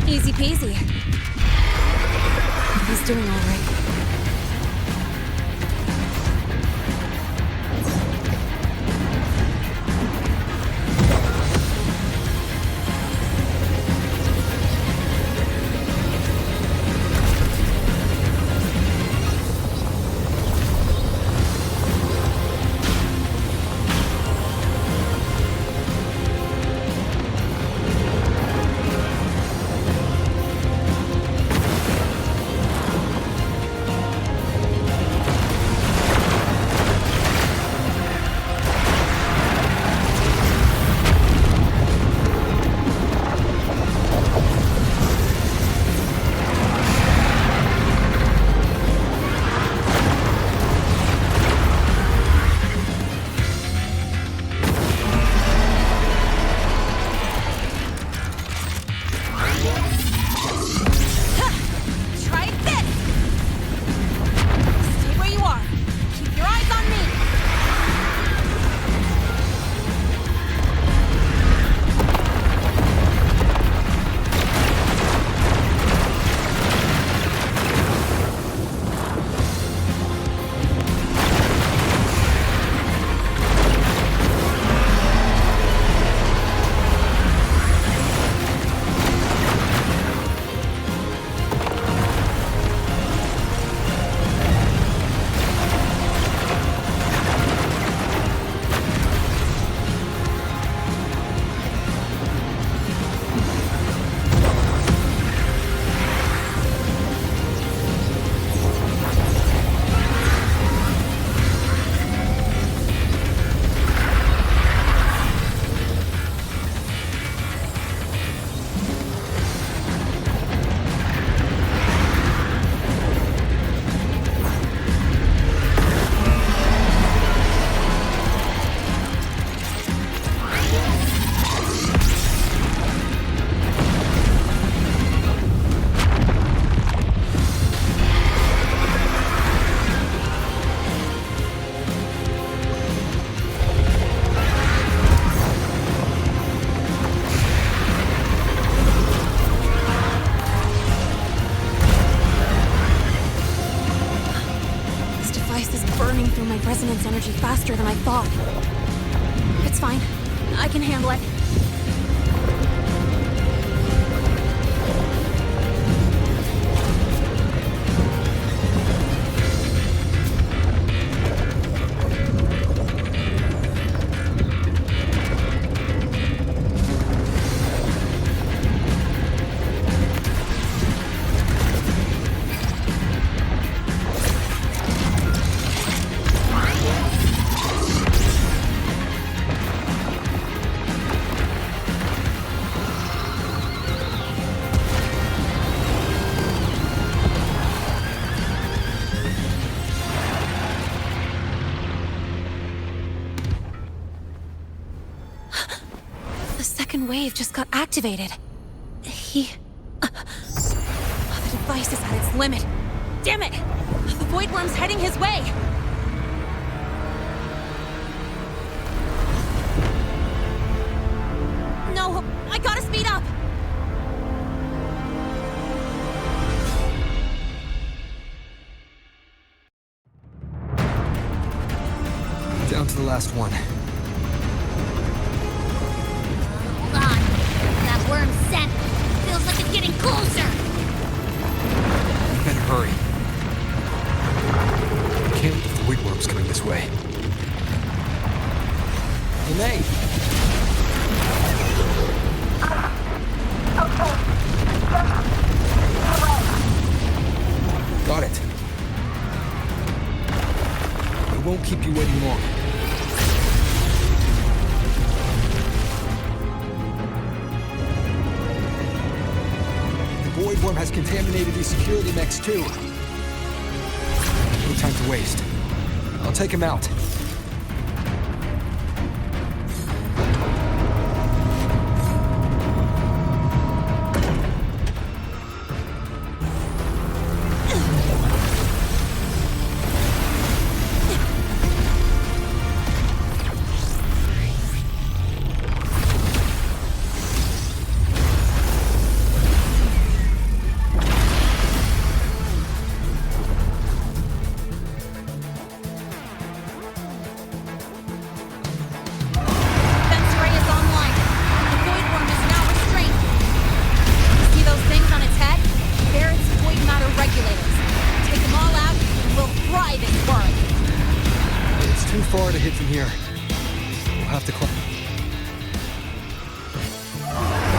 Easy peasy. He's doing all right. my resonance energy faster than I thought. It's fine. I can handle it. Wave just got activated. The device is at its limit. Damn it! The Void Worm's heading his way! No! I gotta speed up! Down to the last one. Worm scent. Feels like it's getting closer. You better hurry. Can't believe the Void Worm's coming this way. Lynae! Got it. I won't keep you waiting long. Void Worm has contaminated these security mechs too. No time to waste. I'll take him out. Far to hit from here. We'll have to climb.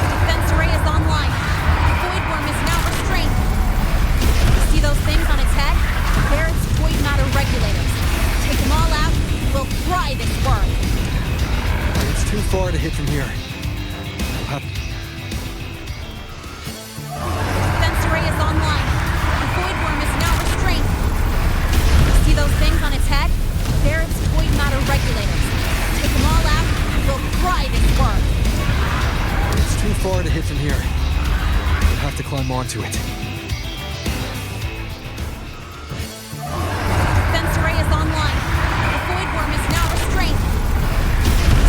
Defense array is online. The Void Worm is now restrained. See those things on its head? They're its void matter regulators. Take them all out, and we'll fry this worm. It's too far to hit from here. We'll have... Defense array is online. The Void Worm is now restrained. See those things on its head? They're its void matter regulators. Take them all out, and we'll fry this worm. It's too far to hit from here. We'll have to climb onto it. Defense array is online. The Void Worm is now restrained.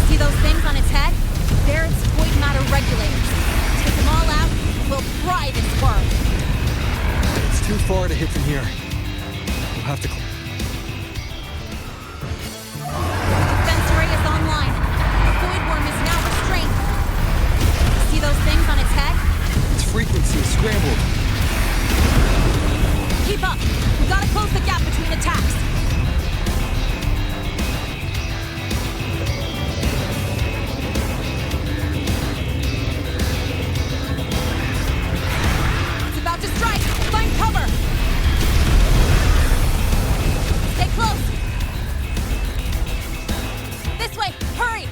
See those things on its head? They're its void matter regulators. Take them all out, and we'll fry this worm. It's too far to hit from here. We'll have to... Defense array is online. The Void Worm is now restrained. See those things on its head? Its frequency is scrambled. Keep up. We gotta close the gap between attacks. It's about to strike. Find cover. Stay close. This way. Hurry.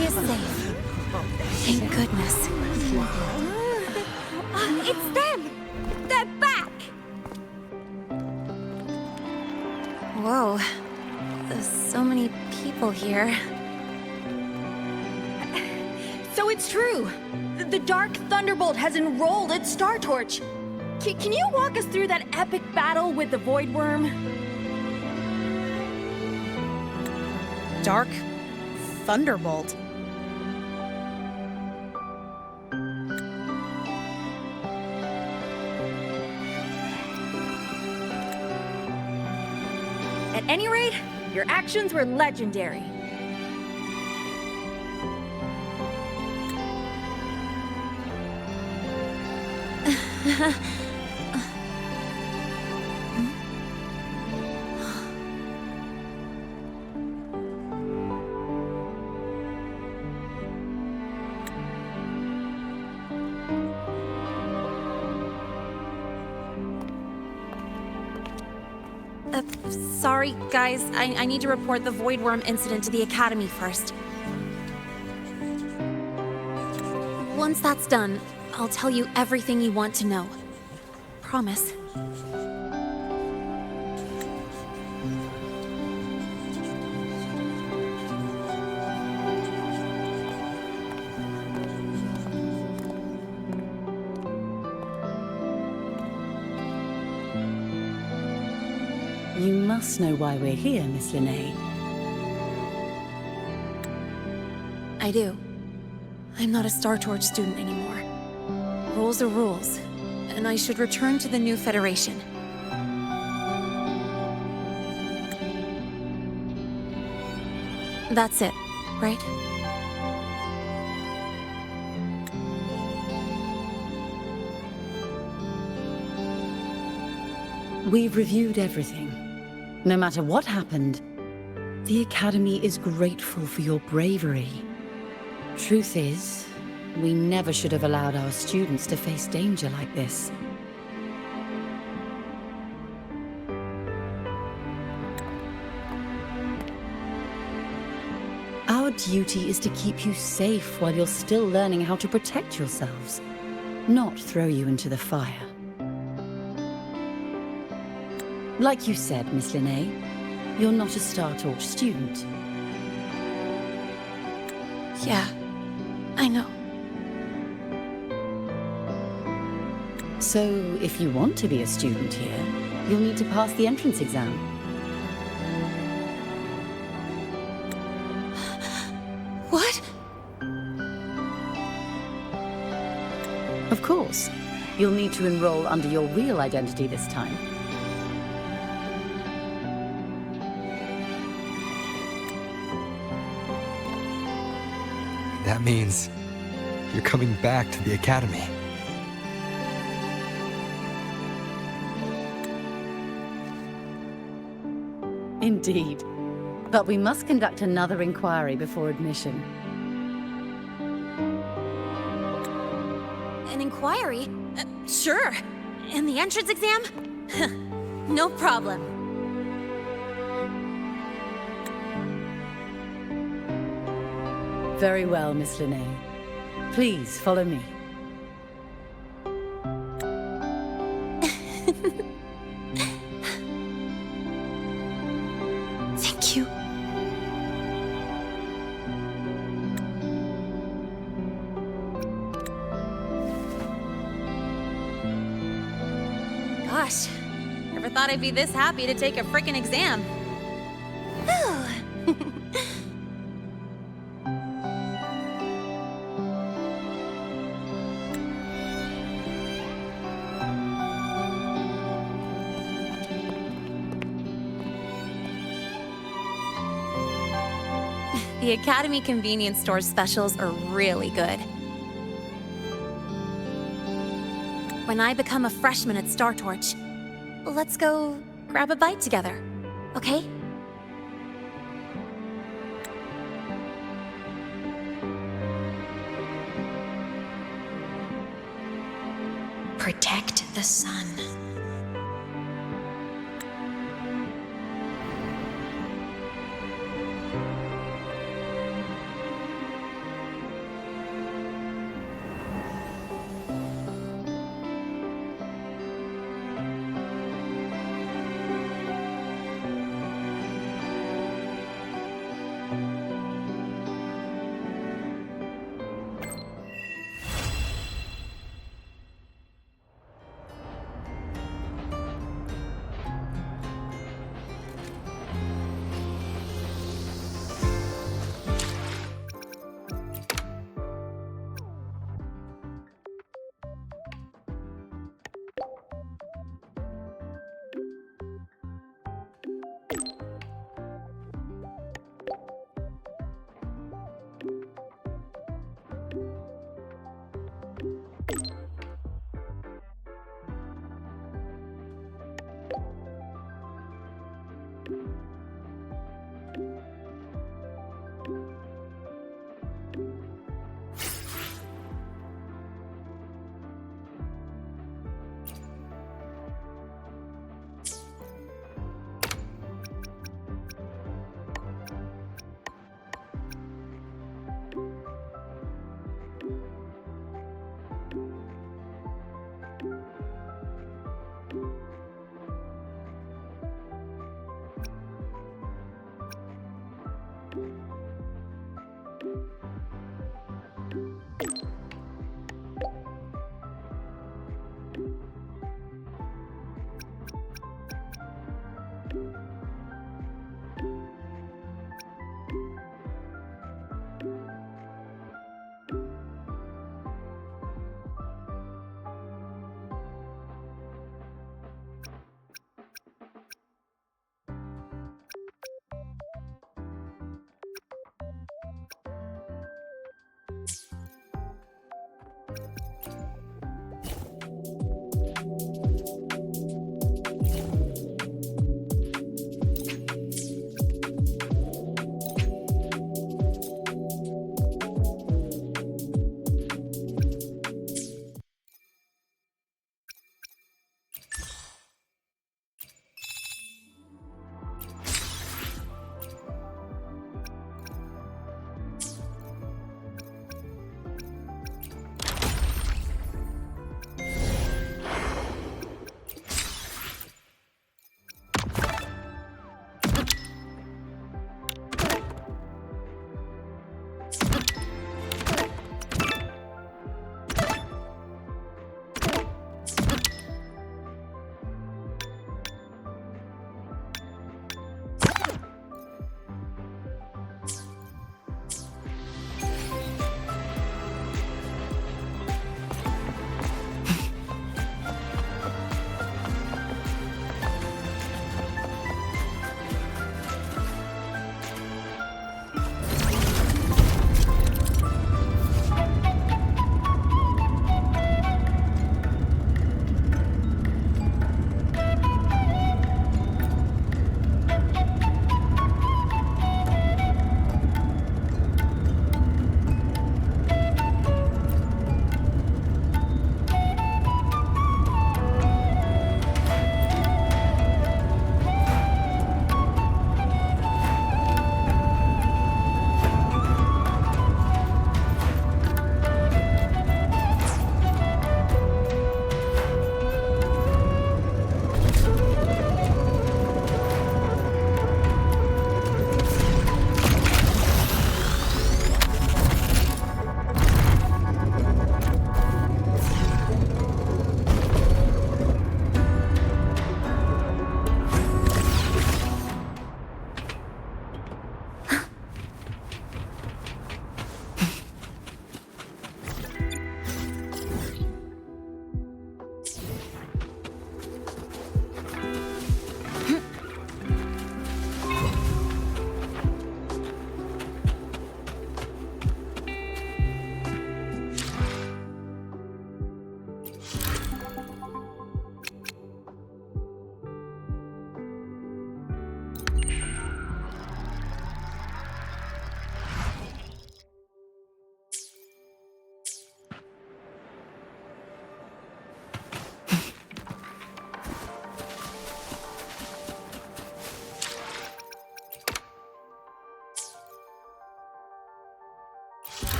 Academy is safe. Thank goodness. It's them! They're back! Whoa. There's so many people here. So it's true. The Dark Thunderbolt has enrolled at Star Torch. Can you walk us through that epic battle with the Void Worm? Dark Thunderbolt? At any rate, your actions were legendary. Sorry, guys. I need to report the Void Worm incident to the Academy first. Once that's done, I'll tell you everything you want to know. Promise. You must know why we're here, Miss Lynae. I do. I'm not a Star Torch student anymore. Rules are rules, and I should return to the new Federation. That's it, right? We've reviewed everything. No matter what happened, the Academy is grateful for your bravery. Truth is, we never should have allowed our students to face danger like this. Our duty is to keep you safe while you're still learning how to protect yourselves, not throw you into the fire. Like you said, Miss Lynae, you're not a Star Torch student. Yeah, I know. So, if you want to be a student here, you'll need to pass the entrance exam. What? Of course. You'll need to enroll under your real identity this time. That means you're coming back to the Academy. Indeed. But we must conduct another inquiry before admission. An inquiry? Sure. And the entrance exam? No problem. Very well, Miss Lynae. Please follow me. Thank you. Gosh, never thought I'd be this happy to take a frickin' exam. The Academy convenience store specials are really good. When I become a freshman at Star Torch, let's go grab a bite together, okay? Protect the sun.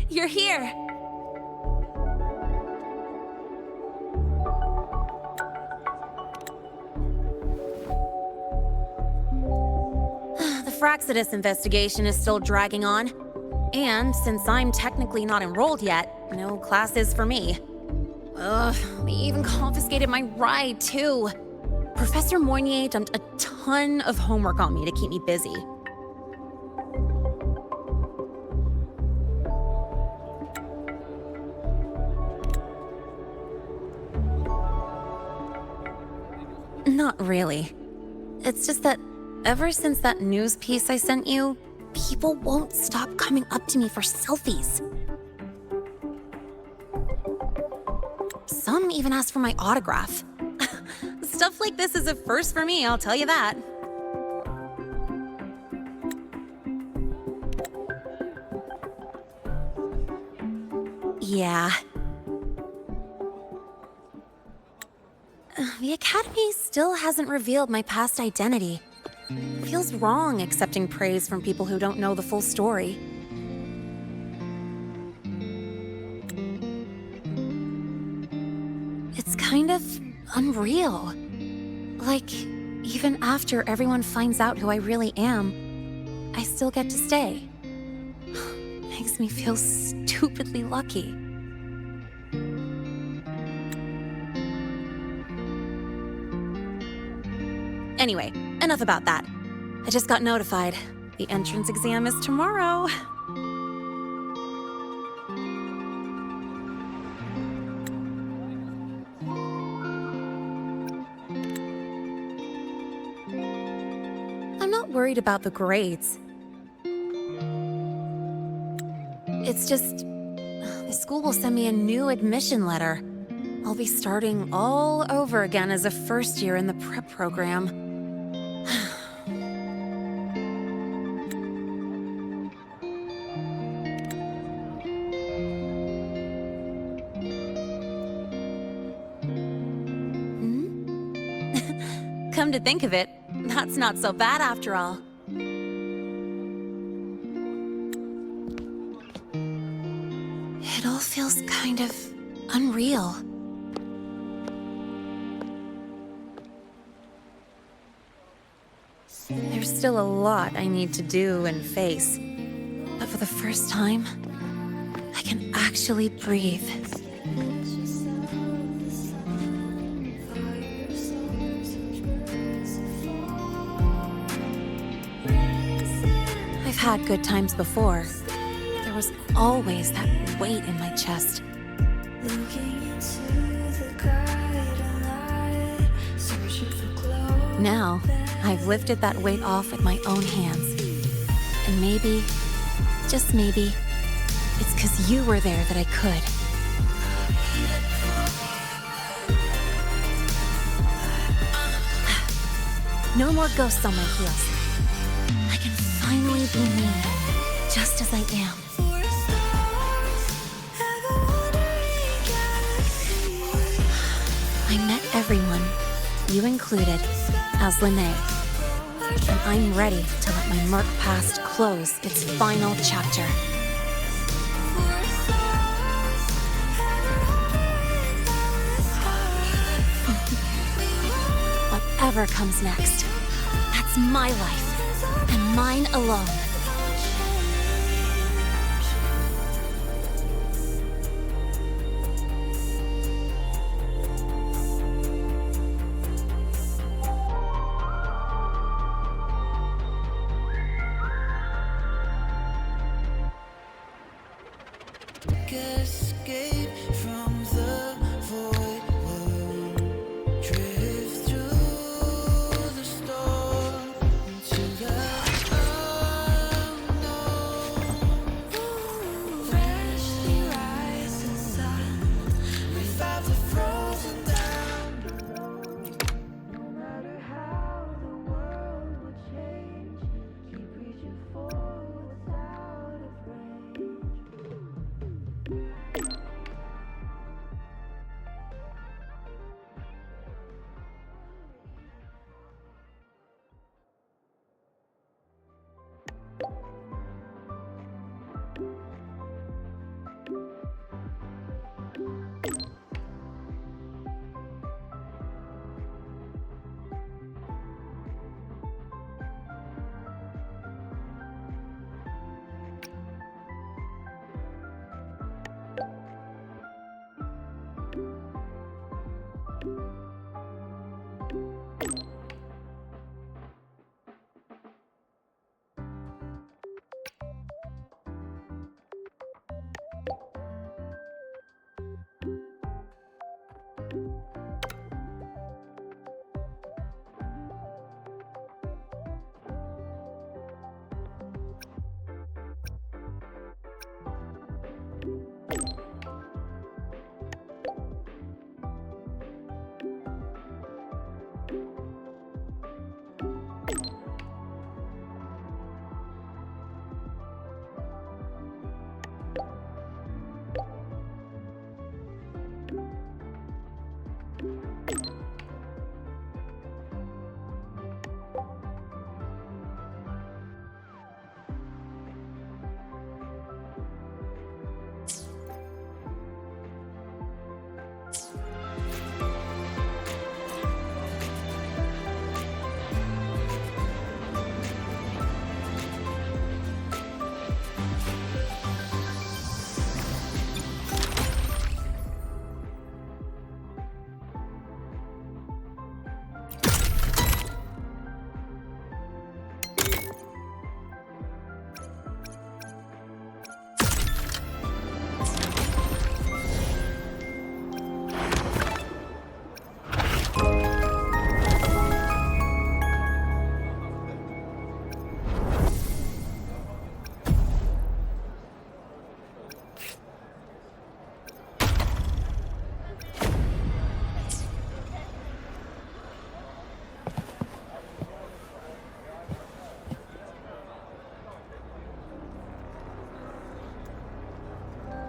You're here! The Fraxidus investigation is still dragging on. And since I'm technically not enrolled yet, no classes for me. Ugh, they even confiscated my ride, too. Professor Moynier dumped a ton of homework on me to keep me busy. Not really. It's just that ever since that news piece I sent you, people won't stop coming up to me for selfies. Some even ask for my autograph. Stuff like this is a first for me, I'll tell you that. Yeah. The Academy still hasn't revealed my past identity. Feels wrong accepting praise from people who don't know the full story. It's kind of unreal. Like, even after everyone finds out who I really am, I still get to stay. Makes me feel stupidly lucky. Anyway, enough about that. I just got notified. The entrance exam is tomorrow. I'm not worried about the grades. It's just, the school will send me a new admission letter. I'll be starting all over again as a first year in the prep program. Come to think of it, That's not so bad after all. It all feels kind of unreal. There's still a lot I need to do and face. But for the first time, I can actually breathe. I've had good times before. There was always that weight in my chest. Now, I've lifted that weight off with my own hands. And maybe, just maybe, it's 'cause you were there that I could. No more ghosts on my heels. I can finally be me, just as I am. I met everyone, you included, as Lynae. And I'm ready to let my murk past close its final chapter. Whatever comes next, that's my life, and mine alone. Escape